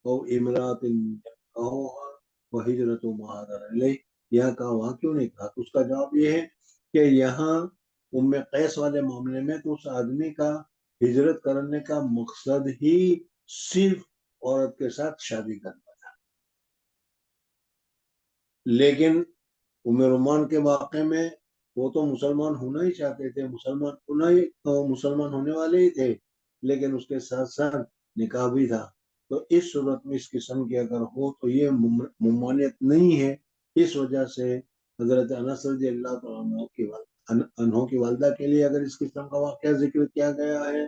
او امرأة ينكحها وهجرته ما هاجر الیہ، یہاں کہا وہاں کیوں نہیں کہا؟ اس کا جواب یہ ہے کہ یہاں ام قیس والے معاملے میں تو اس آدمی کا ہجرت کرنے کا مقصد ہی صرف عورت کے ساتھ شادی کرنا تھا، لیکن ام رومان کے واقعے میں وہ تو مسلمان ہونا ہی چاہتے تھے، مسلمان ہونے والے ہی تھے، لیکن اس کے ساتھ ساتھ نکاح بھی تھا۔ تو اس صورت میں اس قسم کی اگر ہو تو یہ ممانعت نہیں ہے۔ اس وجہ سے حضرت انس رضی اللہ عنہ کی والدہ کے لیے اگر اس قسم کا واقعہ ذکر کیا گیا ہے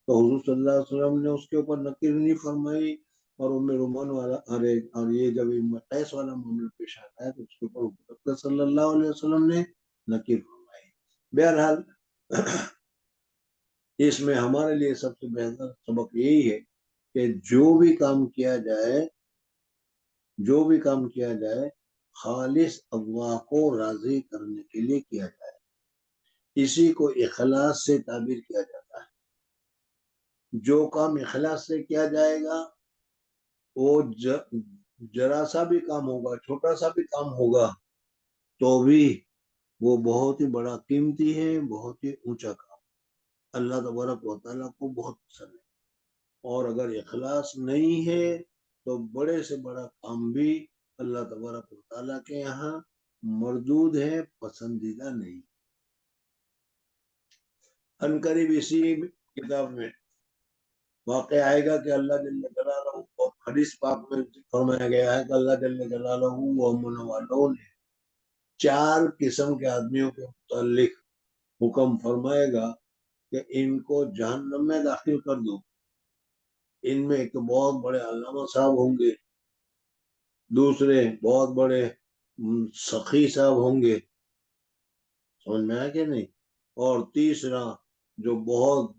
تو حضور صلی اللہ علیہ وسلم نے اس کے اوپر نکیر نہیں فرمائی، اور ام رومان والا اور یہ جب قیس والا معاملہ پیش آتا ہے تو اس کے اوپر حضور صلی اللہ علیہ وسلم نے نکیر فرمائی۔ بہرحال اس میں ہمارے لیے سب سے بہتر سبق یہی ہے کہ جو بھی کام کیا جائے خالص اللہ کو راضی کرنے کے لیے کیا جائے، اسی کو اخلاص سے تعبیر کیا جاتا ہے۔ جو کام اخلاص سے کیا جائے گا وہ ذرا سا بھی کام ہوگا، چھوٹا سا بھی کام ہوگا تو بھی وہ بہت ہی بڑا قیمتی ہے، بہت ہی اونچا کام اللہ تبارک و تعالیٰ کو بہت پسند ہے۔ اور اگر اخلاص نہیں ہے تو بڑے سے بڑا کام بھی اللہ تبارک و تعالیٰ کے یہاں مردود ہے، پسندیدہ نہیں۔ ان قریب اسی کتاب میں واقع آئے گا کہ اللہ جل جلالہ اور حدیث پاک میں فرمایا گیا ہے کہ اللہ جل جلالہ و امن والوں نے 4 قسم کے آدمیوں کے متعلق حکم فرمائے گا کہ ان کو جہنم میں داخل کر دو۔ ان میں ایک بہت بڑے علامہ صاحب ہوں گے، دوسرے بہت بڑے سخی صاحب ہوں گے، سمجھ میں آیا کہ نہیں، اور تیسرا جو بہت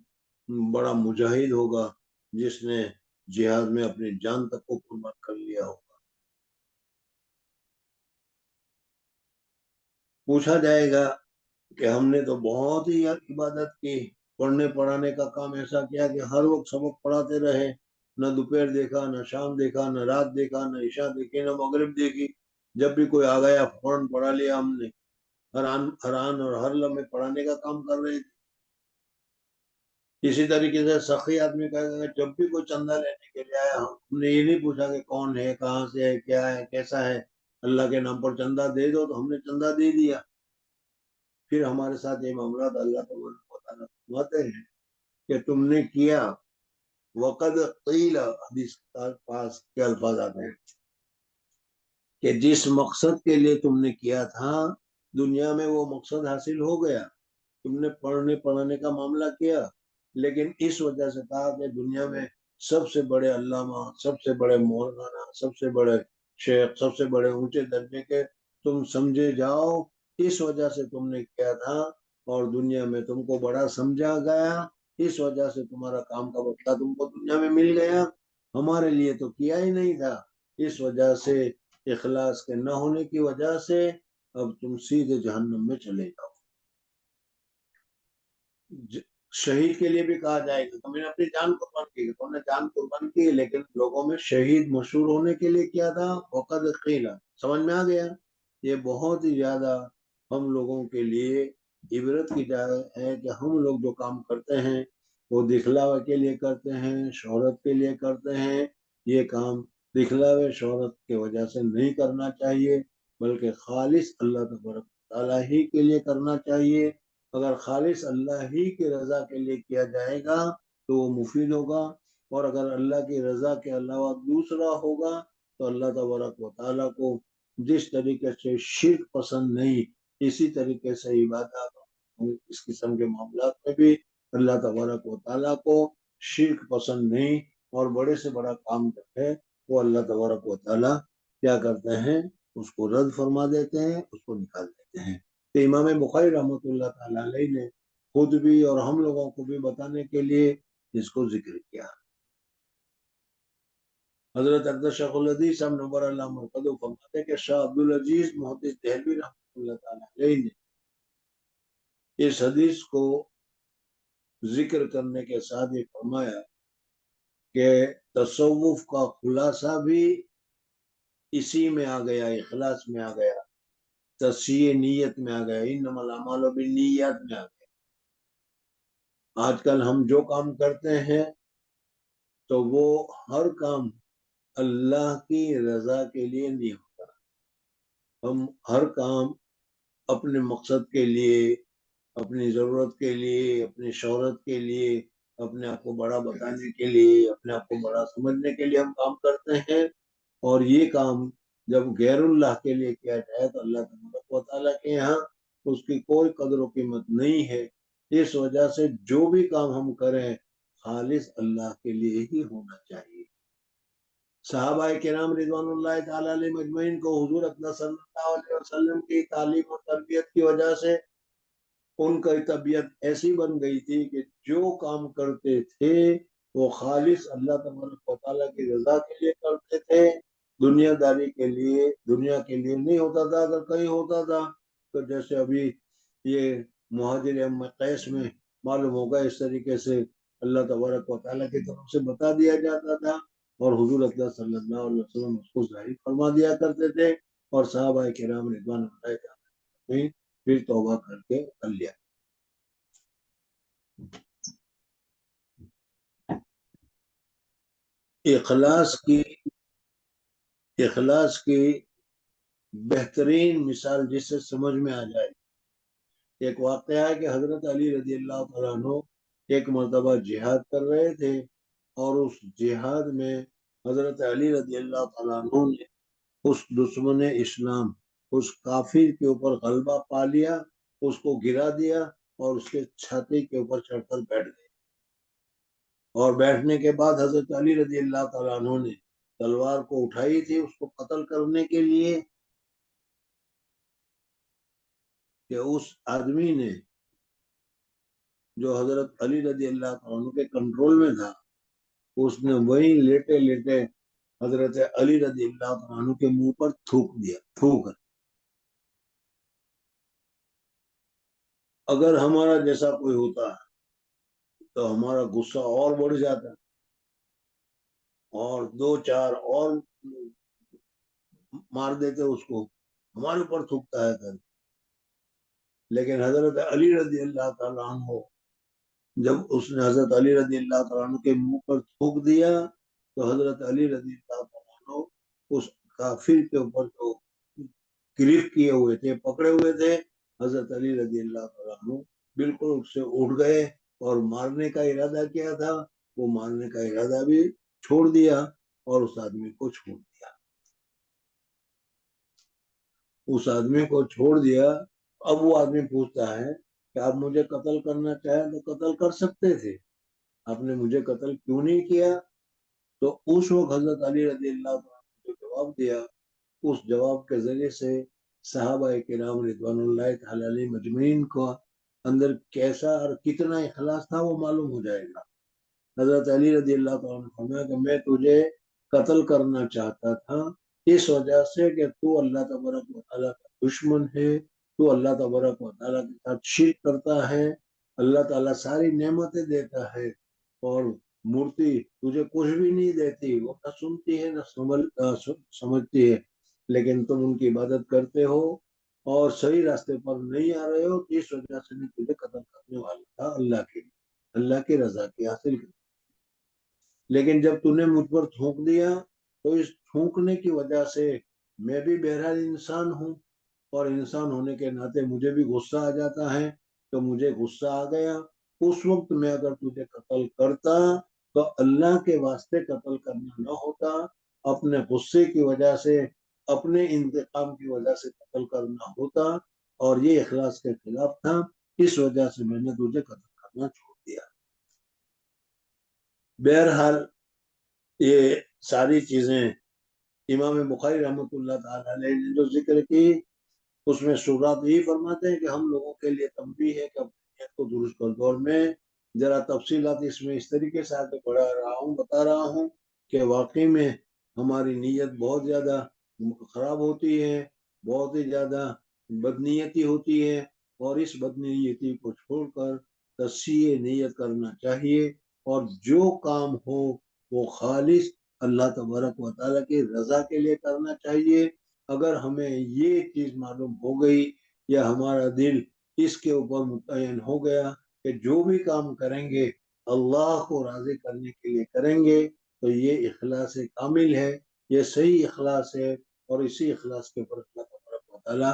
بڑا مجاہد ہوگا جس نے جہاد میں اپنی جان تک کو قربان کر لیا ہوگا۔ پوچھا جائے گا کہ ہم نے تو بہت ہی عبادت کی، پڑھنے پڑھانے کا کام ایسا کیا کہ ہر وقت سبق پڑھاتے رہے، نہ دوپہر دیکھا، نہ شام دیکھا، نہ رات دیکھا، نہ عشاء دیکھی، نہ مغرب دیکھی، جب بھی کوئی آ گیا فوراً پڑھا لیا ہم نے، ہر آن اور ہر لمحے پڑھانے کا کام کر رہے تھے۔ اسی طریقے سے سخی آدمی کہے گا جب بھی کوئی چندہ لینے کے لیے آیا ہم نے یہ نہیں پوچھا کہ کون ہے، کہاں سے ہے، کیا ہے، کیسا ہے، اللہ کے نام پر چندہ دے دو تو ہم نے چندہ دے دیا۔ پھر ہمارے ساتھ یہ معاملات اللہ تعالیٰ فرماتے ہیں کہ تم نے کیا وقد قیل، حدیث پاس کے الفاظ آتے ہیں کہ جس مقصد کے لیے تم نے کیا تھا دنیا میں وہ مقصد حاصل ہو گیا، تم نے پڑھنے پڑھانے کا معاملہ کیا، لیکن اس وجہ سے کہا کہ دنیا میں سب سے بڑے علامہ، سب سے بڑے مولانا، سب سے بڑے شیخ، سب سے بڑے اونچے درجے کے تم سمجھے جاؤ، اس وجہ سے تم نے کیا تھا، اور دنیا میں تم کو بڑا سمجھا گیا، اس وجہ سے تمہارا کام کا بدلہ تم کو دنیا میں مل گیا، ہمارے لیے تو کیا ہی نہیں تھا، اس وجہ سے اخلاص کے نہ ہونے کی وجہ سے اب تم سیدھے جہنم میں چلے جاؤ۔ شہید کے لیے بھی کہا جائے گا تم نے اپنی جان قربان کی، تم نے جان قربان کی، لیکن لوگوں میں شہید مشہور ہونے کے لیے کیا تھا، وقد قیل، سمجھ میں آ گیا۔ یہ بہت ہی زیادہ ہم لوگوں کے لیے عبرت کی جگہ ہے کہ ہم لوگ جو کام کرتے ہیں وہ دکھلاوے کے لیے کرتے ہیں، شہرت کے لیے کرتے ہیں۔ یہ کام دکھلاوے شہرت کی وجہ سے نہیں کرنا چاہیے، بلکہ خالص اللہ تبارک تعالیٰ ہی کے لیے کرنا چاہیے۔ اگر خالص اللہ ہی کی رضا کے لیے کیا جائے گا تو وہ مفید ہوگا، اور اگر اللہ کی رضا کے علاوہ دوسرا ہوگا تو اللہ تبارک و تعالیٰ کو جس طریقے سے شرک پسند نہیں، اسی طریقے سے عبادات اس قسم کے معاملات میں بھی اللہ تبارک و تعالیٰ کو شرک پسند نہیں، اور بڑے سے بڑا کام جو ہے وہ اللہ تبارک و تعالیٰ کیا کرتے ہیں، اس کو رد فرما دیتے ہیں، اس کو نکال دیتے ہیں۔ تو امام بخاری رحمۃ اللہ تعالیٰ علیہ نے خود بھی اور ہم لوگوں کو بھی بتانے کے لیے اس کو ذکر کیا۔ حضرت اقدس شیخ الحدیث صاحب نور اللہ مرکز فرماتے کہ شاہ عبدالعزیز محدث دہلوی رحمۃ اللہ تعالیٰ علیہ نے اس حدیث کو ذکر کرنے کے ساتھ یہ فرمایا کہ تصوف کا خلاصہ بھی اسی میں آ گیا، اخلاص میں آ گیا، تصحیح نیت میں آ گیا، انما الاعمال بالنیات میں آ گیا۔ آج کل ہم جو کام کرتے ہیں تو وہ ہر کام اللہ کی رضا کے لیے نہیں ہوتا، ہم ہر کام اپنے مقصد کے لیے، اپنی ضرورت کے لیے، اپنی شہرت کے لیے، اپنے آپ کو بڑا بتانے کے لیے، اپنے آپ کو بڑا سمجھنے کے لیے ہم کام کرتے ہیں، اور یہ کام جب غیر اللہ کے لیے کیا جائے تو اللہ تبارک و تعالیٰ کے یہاں اس کی کوئی قدر و قیمت نہیں ہے۔ اس وجہ سے جو بھی کام ہم کریں خالص اللہ کے لیے ہی ہونا چاہیے۔ صحابہ کرام رضوان اللہ تعالیٰ علیہ مجمعین کو حضور اقدس صلی اللہ علیہ وسلم کی تعلیم اور تربیت کی وجہ سے ان کی طبیعت ایسی بن گئی تھی کہ جو کام کرتے تھے وہ خالص اللہ تبارک و تعالیٰ کی رضا کے لیے کرتے تھے، دنیا داری کے لیے، دنیا کے لیے نہیں ہوتا تھا۔ اگر کہیں ہوتا تھا تو جیسے ابھی یہ مہاجر ام قیس میں معلوم ہوگا، اس طریقے سے اللہ تبارک و تعالیٰ کی طرف سے بتا دیا جاتا تھا، اور حضور اقدس صلی اللہ علیہ وسلم اس کو ظاہر فرما دیا کرتے تھے، اور صحابہ کرام رضوان اللہ تعالیٰ پھر توبہ کر کے کر لیا۔ اخلاص کی بہترین مثال جس سے سمجھ میں آ جائے، ایک واقعہ ہے کہ حضرت علی رضی اللہ تعالیٰ عنہ ایک مرتبہ جہاد کر رہے تھے، اور اس جہاد میں حضرت علی رضی اللہ تعالیٰ عنہ نے اس دشمن اسلام، اس کافر کے اوپر غلبہ پا لیا، اس کو گرا دیا اور اس کے چھاتی کے اوپر چڑھ کر بیٹھ گئے، اور بیٹھنے کے بعد حضرت علی رضی اللہ تعالیٰ عنہ نے تلوار کو اٹھائی تھی اس کو قتل کرنے کے لیے، کہ اس آدمی نے جو حضرت علی رضی اللہ عنہ کے کنٹرول میں تھا، اس نے وہیں لیٹے لیٹے حضرت علی رضی اللہ عنہ کے منہ پر تھوک دیا، تھوک۔ اگر ہمارا جیسا کوئی ہوتا تو ہمارا غصہ اور بڑھ جاتا، اور دو چار اور مار دیتے اس کو، ہمارے اوپر تھوکتا ہے کر۔ لیکن حضرت علی رضی اللہ تعالیٰ عنہ، جب اس نے حضرت علی رضی اللہ تعالیٰ عنہ کے منہ پر تھوک دیا تو حضرت علی رضی اللہ تعالیٰ عنہ اس کافر کے اوپر جو گرفت کیے ہوئے تھے، پکڑے ہوئے تھے، حضرت علی رضی اللہ تعالیٰ عنہ بالکل اس سے اٹھ گئے، اور مارنے کا ارادہ کیا تھا وہ مارنے کا ارادہ بھی چھوڑ دیا، اور اس آدمی کو چھوڑ دیا، اس آدمی کو چھوڑ دیا۔ اب وہ آدمی پوچھتا ہے کہ آپ مجھے قتل کرنا چاہیں تو قتل کر سکتے تھے، آپ نے مجھے قتل کیوں نہیں کیا؟ تو اس وقت حضرت علی رضی اللہ عنہ نے جواب دیا، اس جواب کے ذریعے سے صحابہ کرام رضوان اللہ تعالی علیہ مجمعین کو اندر کیسا اور کتنا اخلاص تھا وہ معلوم ہو جائے گا۔ حضرت علی رضی اللہ تعالیٰ عنہ نے فرمایا کہ میں تجھے قتل کرنا چاہتا تھا اس وجہ سے کہ تو اللہ تبارک و تعالیٰ کا دشمن ہے، تو اللہ تبارک و تعالیٰ کے ساتھ شرک کرتا ہے، اللہ تعالیٰ ساری نعمتیں دیتا ہے، اور مورتی تجھے کچھ بھی نہیں دیتی، وہ نہ سنتی ہے نہ سمجھتی ہے، لیکن تم ان کی عبادت کرتے ہو اور صحیح راستے پر نہیں آ رہے ہو، اس وجہ سے میں تجھے قتل کرنے والا تھا اللہ کے لیے، اللہ کی رضا کی حاصل کرنے۔ لیکن جب تو نے مجھ پر تھوک دیا تو اس تھوکنے کی وجہ سے میں بھی بہرحال انسان ہوں، اور انسان ہونے کے ناطے مجھے بھی غصہ آ جاتا ہے، تو مجھے غصہ آ گیا۔ اس وقت میں اگر تجھے قتل کرتا تو اللہ کے واسطے قتل کرنا نہ ہوتا، اپنے غصے کی وجہ سے، اپنے انتقام کی وجہ سے قتل کرنا ہوتا، اور یہ اخلاص کے خلاف تھا، اس وجہ سے میں نے تجھے قتل کرنا چھوڑ دیا۔ بہرحال یہ ساری چیزیں امام بخاری رحمۃ اللہ تعالی علیہ نے جو ذکر کی، اس میں شعراء یہی فرماتے ہیں کہ ہم لوگوں کے لیے تنبیہ ہے کہ اپنی نیت کو درست کر دو، اور میں ذرا تفصیلات اس میں اس طریقے سے آگے بتا رہا ہوں کہ واقعی میں ہماری نیت بہت زیادہ خراب ہوتی ہے، بہت ہی زیادہ بدنیتی ہوتی ہے، اور اس بدنیتی کو چھوڑ کر تصحیح نیت کرنا چاہیے، اور جو کام ہو وہ خالص اللہ تبارک و تعالیٰ کی رضا کے لیے کرنا چاہیے۔ اگر ہمیں یہ چیز معلوم ہو گئی یا ہمارا دل اس کے اوپر مطمئن ہو گیا کہ جو بھی کام کریں گے اللہ کو راضی کرنے کے لیے کریں گے، تو یہ اخلاص کامل ہے، یہ صحیح اخلاص ہے، اور اسی اخلاص کے اوپر اللہ تبارک و تعالیٰ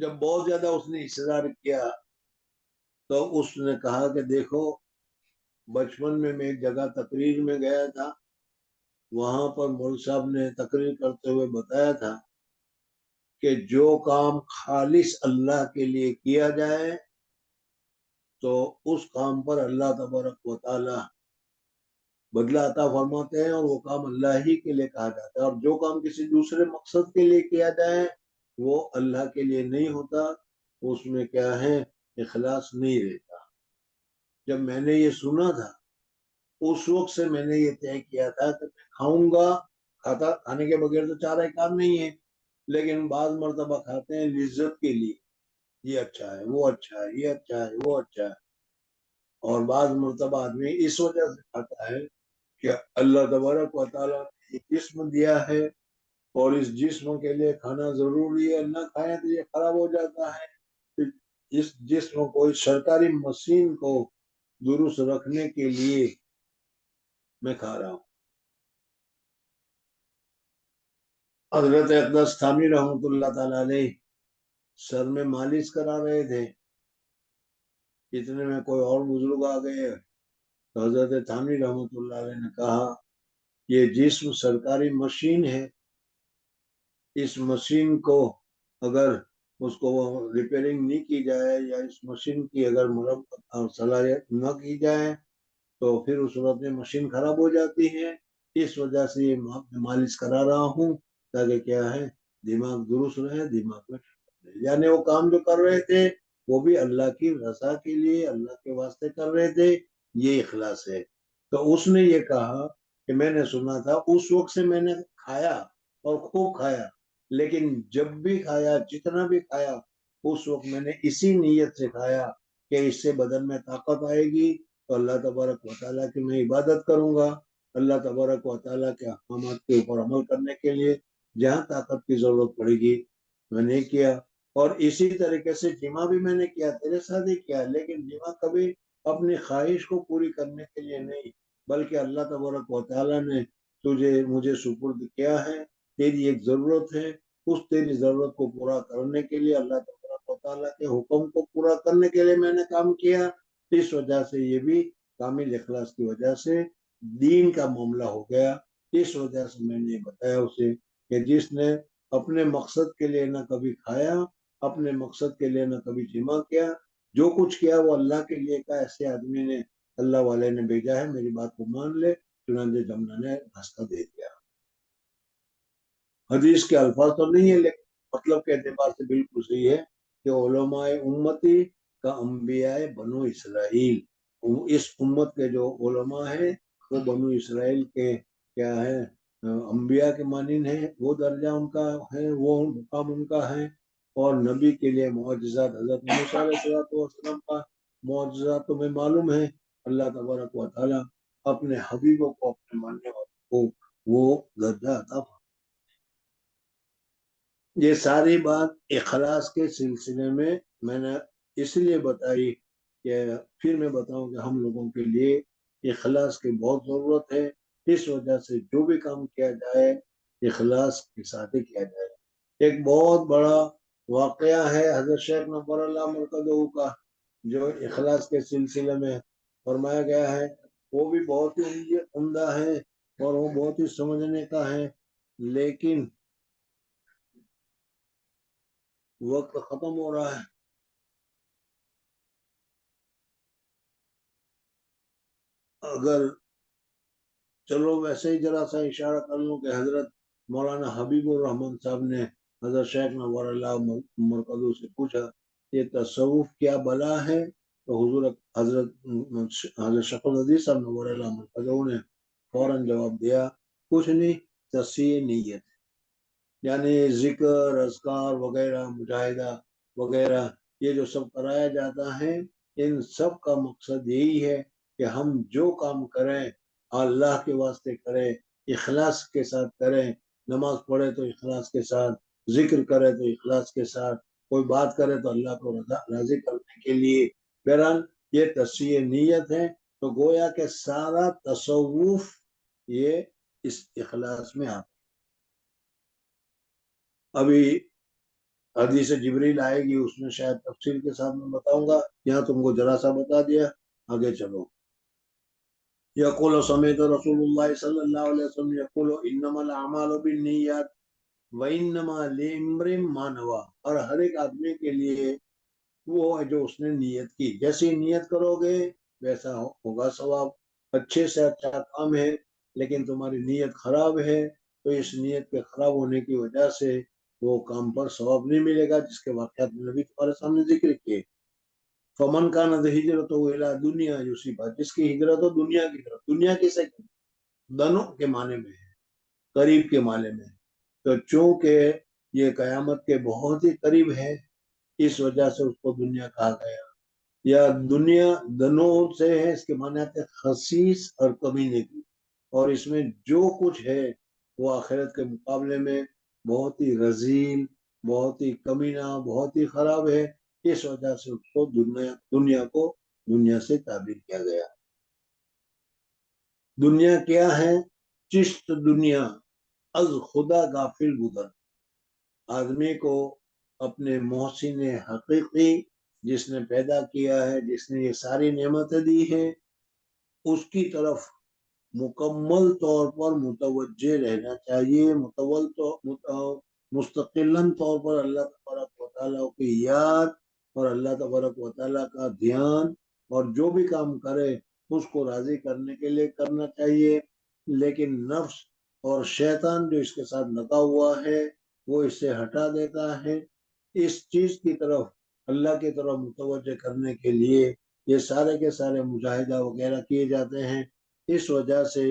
جب بہت زیادہ اس نے اصرار کیا تو اس نے کہا کہ دیکھو، بچپن میں ایک جگہ تقریر میں گیا تھا، وہاں پر مولوی صاحب نے تقریر کرتے ہوئے بتایا تھا کہ جو کام خالص اللہ کے لیے کیا جائے تو اس کام پر اللہ تبارک و تعالی بدلہ عطا فرماتے ہیں، اور وہ کام اللہ ہی کے لیے کہا جاتا ہے، اور جو کام کسی دوسرے مقصد کے لیے کیا جائے وہ اللہ کے لیے نہیں ہوتا، اس میں کیا ہے، اخلاص نہیں رہتا۔ جب میں نے یہ سنا تھا اس وقت سے میں نے یہ طے کیا تھا کہ میں کھاؤں گا، کھانے کے بغیر تو چارہ کام نہیں ہے، لیکن بعض مرتبہ کھاتے ہیں لذت کے لیے، یہ اچھا ہے، وہ اچھا ہے، یہ اچھا ہے، وہ اچھا ہے، اور بعض مرتبہ آدمی اس وجہ سے کھاتا ہے کہ اللہ تبارک و تعالیٰ نے ایک جسم دیا ہے اور اس جسم کے لیے کھانا ضروری ہے، نہ کھائیں تو یہ خراب ہو جاتا ہے، اس جسم کو، اس سرکاری مشین کو درست رکھنے کے لیے میں کھا رہا ہوں۔ حضرت اقدس تھانوی رحمۃ اللہ تعالی علیہ سر میں مالش کرا رہے تھے، اتنے میں کوئی اور بزرگ آ گئے تو حضرت تھانوی رحمۃ اللہ علیہ نے کہا یہ جسم سرکاری مشین ہے، اس مشین کو اگر اس کو ریپیئرنگ نہیں کی جائے یا اس مشین کی اگر مرمت اور صلاحیت نہ کی جائے تو پھر اس صورت میں مشین خراب ہو جاتی ہے، اس وجہ سے یہ مالش کرا رہا ہوں تاکہ کیا ہے، دماغ درست رہے، دماغ میں رہے۔ یعنی وہ کام جو کر رہے تھے وہ بھی اللہ کی رضا کے لیے، اللہ کے واسطے کر رہے تھے، یہ اخلاص ہے۔ تو اس نے یہ کہا کہ میں نے سنا تھا، اس وقت سے میں نے کھایا اور خوب کھایا، لیکن جب بھی کھایا، جتنا بھی کھایا، اس وقت میں نے اسی نیت سے کھایا کہ اس سے بدن میں طاقت آئے گی تو اللہ تبارک و تعالیٰ کی میں عبادت کروں گا، اللہ تبارک و تعالیٰ کے احکامات کے اوپر عمل کرنے کے لیے جہاں طاقت کی ضرورت پڑے گی میں نے کیا۔ اور اسی طریقے سے جمع بھی میں نے کیا، تیرے ساتھ ہی کیا، لیکن جمع کبھی اپنی خواہش کو پوری کرنے کے لیے نہیں، بلکہ اللہ تبارک و تعالیٰ نے مجھے سپرد کیا ہے، تیری ایک ضرورت ہے، اس تیری ضرورت کو پورا کرنے کے لیے، اللہ تبارک و تعالیٰ کے حکم کو پورا کرنے کے لیے میں نے کام کیا۔ اس وجہ سے یہ بھی کامل اخلاص کی وجہ سے دین کا معاملہ ہو گیا۔ اس وجہ سے میں نے بتایا اسے کہ جس نے اپنے مقصد کے لیے نہ کبھی کھایا، اپنے مقصد کے لیے نہ کبھی جمع کیا، جو کچھ کیا وہ اللہ کے لیے کا، ایسے آدمی نے، اللہ والے نے بھیجا ہے، میری بات کو مان لے، چنانچہ جمنا نے راستہ دے دیا۔ حدیث کے الفاظ تو نہیں ہے لیکن مطلب کے اعتبار سے بالکل صحیح ہے کہ علماء امتی کا انبیاء بنو اسرائیل، اس امت کے جو علماء ہیں وہ بنو اسرائیل کے کیا ہے، انبیاء کے مانند ہیں، وہ درجہ ان کا ہے، وہ مقام ان کا ہے، اور نبی کے لیے معجزات، حضرت موسیٰ علیہ السلام کا معجزات تمہیں معلوم ہے، اللہ تبارک و تعالیٰ اپنے حبیبوں کو، اپنے ماننے والوں کو وہ درجہ عطا۔ یہ ساری بات اخلاص کے سلسلے میں نے اس لیے بتائی کہ پھر میں بتاؤں کہ ہم لوگوں کے لیے اخلاص کی بہت ضرورت ہے، اس وجہ سے جو بھی کام کیا جائے اخلاص کے ساتھ ہی کیا جائے۔ ایک بہت بڑا واقعہ ہے حضرت شیخ نور اللہ مرکزہ کا، جو اخلاص کے سلسلے میں فرمایا گیا ہے، وہ بھی بہت ہی عمدہ ہے اور وہ بہت ہی سمجھنے کا ہے، لیکن وقت ختم ہو رہا ہے۔ اگر چلو ویسے ہی ذرا سا اشارہ کر لوں کہ حضرت مولانا حبیب الرحمن صاحب نے حضرت شیخ نور اللہ مرکزو سے پوچھا یہ تصوف کیا بلا ہے، تو حضرت شیخ الحدیث صاحب نور اللہ مرکزو نے فوراً جواب دیا، کچھ نہیں، تصحیح نیت، یعنی ذکر، اذکار وغیرہ، مجاہدہ وغیرہ، یہ جو سب کرایا جاتا ہے، ان سب کا مقصد یہی ہے کہ ہم جو کام کریں اللہ کے واسطے کریں، اخلاص کے ساتھ کریں، نماز پڑھے تو اخلاص کے ساتھ، ذکر کرے تو اخلاص کے ساتھ، کوئی بات کرے تو اللہ کو راضی کرنے کے لیے، بہرحال یہ تصحیح نیت ہے۔ تو گویا کہ سارا تصوف یہ اس اخلاص میں آتا۔ ابھی حدیث جبریل آئے گی، اس میں شاید تفصیل کے ساتھ میں بتاؤں گا، یہاں تم کو ذرا سا بتا دیا، آگے چلو۔ یقول سمیت رسول اللہ صلی اللہ علیہ وسلم یقول انما الاعمال بالنیات وانما لامرئ ما نوى، اور ہر ایک آدمی کے لیے وہ ہے جو اس نے نیت کی، جیسی نیت کرو گے ویسا ہوگا ثواب۔ اچھے سے اچھا کام ہے لیکن تمہاری نیت خراب ہے تو اس نیت کے خراب ہونے کی وجہ سے وہ کام پر ثواب نہیں ملے گا، جس کے واقعات میں نبی تمہارے سامنے ذکر کیے۔ فمن کانت ہجرتہ الی دنیا یصیبھا، جس کی ہجرت ہو دنیا کی طرف، دنیا کسے دنوں کے معنی میں ہے، قریب کے معنی میں، تو چونکہ یہ قیامت کے بہت ہی قریب ہے اس وجہ سے اس کو دنیا کہا گیا، یا دنیا دنوں سے ہے، اس کے معنی آتے خسیس اور کمینے کی، اور اس میں جو کچھ ہے وہ آخرت کے مقابلے میں بہت ہی رذیل، بہت ہی کمینہ، بہت ہی خراب ہے، اس وجہ سے اس کو دنیا کو دنیا سے تعبیر کیا گیا۔ دنیا کیا ہے؟ چشت دنیا از خدا غافل گزر، آدمی کو اپنے محسن حقیقی جس نے پیدا کیا ہے، جس نے یہ ساری نعمتیں دی ہے، اس کی طرف مکمل طور پر متوجہ رہنا چاہیے، مستقلاً طور پر اللہ تبارک و تعالیٰ کی یاد اور اللہ تبارک و تعالیٰ کا دھیان، اور جو بھی کام کرے اس کو راضی کرنے کے لیے کرنا چاہیے، لیکن نفس اور شیطان جو اس کے ساتھ لگا ہوا ہے وہ اس سے ہٹا دیتا ہے۔ اس چیز کی طرف اللہ کی طرف متوجہ کرنے کے لیے یہ سارے کے سارے مجاہدہ وغیرہ کیے جاتے ہیں، اس وجہ سے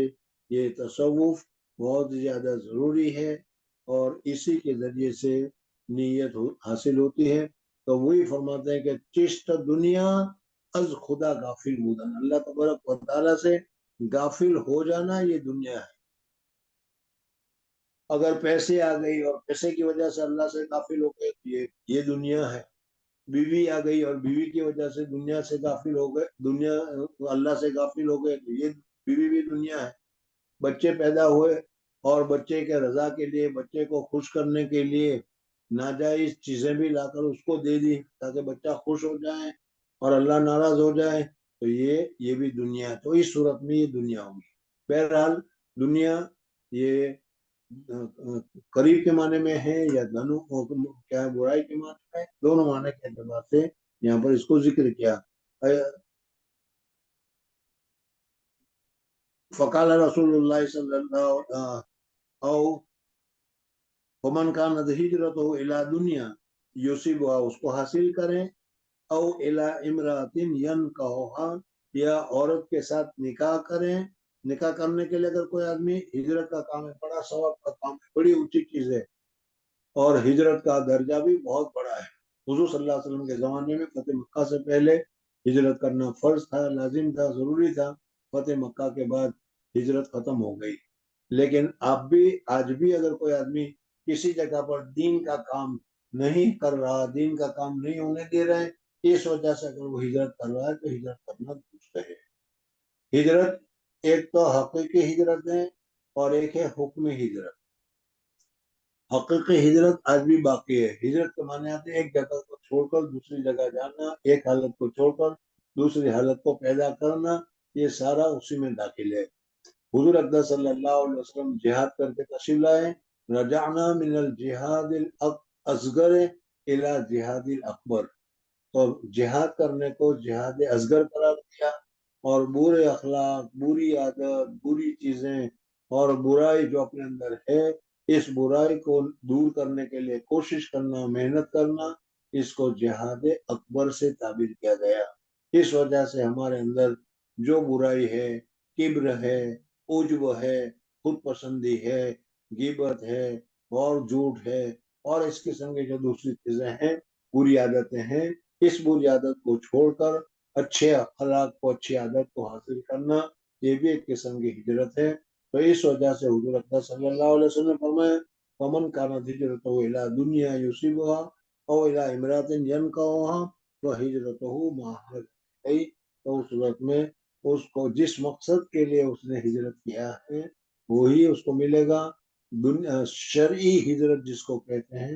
یہ تصوف بہت زیادہ ضروری ہے، اور اسی کے ذریعے سے نیت حاصل ہوتی ہے۔ تو وہی فرماتے ہیں کہ چشت دنیا از خدا غافل بودن، اللہ تبارک و تعالیٰ سے غافل ہو جانا یہ دنیا ہے۔ اگر پیسے آ گئی اور پیسے کی وجہ سے اللہ سے غافل ہو گئے تو یہ دنیا ہے۔ بیوی آ گئی اور بیوی کی وجہ سے دنیا سے غافل ہو گئے، دنیا اللہ سے غافل ہو گئے تو یہ بیوی بھی دنیا ہے۔ بچے پیدا ہوئے اور بچے کے رضا کے لیے، بچے کو خوش کرنے کے لیے ناجائز چیزیں بھی لا کر اس کو دے دی تاکہ بچہ خوش ہو جائے اور اللہ ناراض ہو جائے، تو یہ بھی دنیا ہے۔ تو اس صورت میں یہ دنیا ہوگی۔ بہرحال دنیا یہ قریب کے معنی میں ہے یا دنوں کیا ہے برائی کے معنی میں، دونوں معنی کے اعتبار سے یہاں پر اس کو ذکر کیا۔ فقال رسول اللہ صلی اللہ او ومن کانت ہجرتہ الی دنیا یصیبھا، اس کو حاصل کریں، او الی امرأۃ ینکحھا، یا عورت کے ساتھ نکاح کریں۔ نکاح کرنے کے لیے اگر کوئی آدمی، ہجرت کا کام ہے، بڑا ثواب کا کام ہے، بڑی اونچی چیز ہے، اور ہجرت کا درجہ بھی بہت بڑا ہے۔ حضور صلی اللہ علیہ وسلم کے زمانے میں فتح مکہ سے پہلے ہجرت کرنا فرض تھا، لازم تھا، ضروری تھا۔ فتح مکہ کے بعد ہجرت ختم ہو گئی، لیکن آج بھی اگر کوئی آدمی کسی جگہ پر دین کا کام نہیں کر رہا، دین کا کام نہیں ہونے دے رہے، اس وجہ سے اگر وہ ہجرت کر رہا ہے تو ہجرت کرنا درست ہے۔ ہجرت ایک تو حقیقی ہجرت ہے اور ایک ہے حکمی ہجرت۔ حقیقی ہجرت آج بھی باقی ہے۔ ہجرت کے معنی آتے ہیں ایک جگہ کو چھوڑ کر دوسری جگہ جانا، ایک حالت کو چھوڑ کر دوسری حالت کو پیدا کرنا، یہ سارا اسی میں داخل ہے۔ حضور اقدس صلی اللہ علیہ وسلم جہاد کر کے تشریف لائے، رجعنا من الجہاد الاصغر الى جہاد الاکبر، تو جہاد کرنے کو جہاد اصغر قرار دیا، اور برے اخلاق، بری عادت، بری چیزیں اور برائی جو اپنے اندر ہے، اس برائی کو دور کرنے کے لیے کوشش کرنا، محنت کرنا، اس کو جہاد اکبر سے تعبیر کیا گیا۔ اس وجہ سے ہمارے اندر جو برائی ہے، کبر ہے، عجب ہے، خود پسندی ہے، غیبت ہے اور جھوٹ ہے، اور اس قسم کی جو دوسری چیزیں ہیں، بری عادتیں ہیں، اس بری عادت کو چھوڑ کر اچھے اخلاق کو، اچھی عادت کو حاصل کرنا، یہ بھی ایک قسم کی ہجرت ہے۔ تو اس وجہ سے حضور اکرم صلی اللہ علیہ وسلم نے فرمایا ومن کانت ہجرتہ الی دنیا یصیبھا او الی امرأۃ ینکحھا فہجرتہ ما ہاجر الیہ، تو اس صورت میں اس کو جس مقصد کے لیے اس نے ہجرت کیا ہے وہی اس کو ملے گا۔ شرعی ہجرت جس کو کہتے ہیں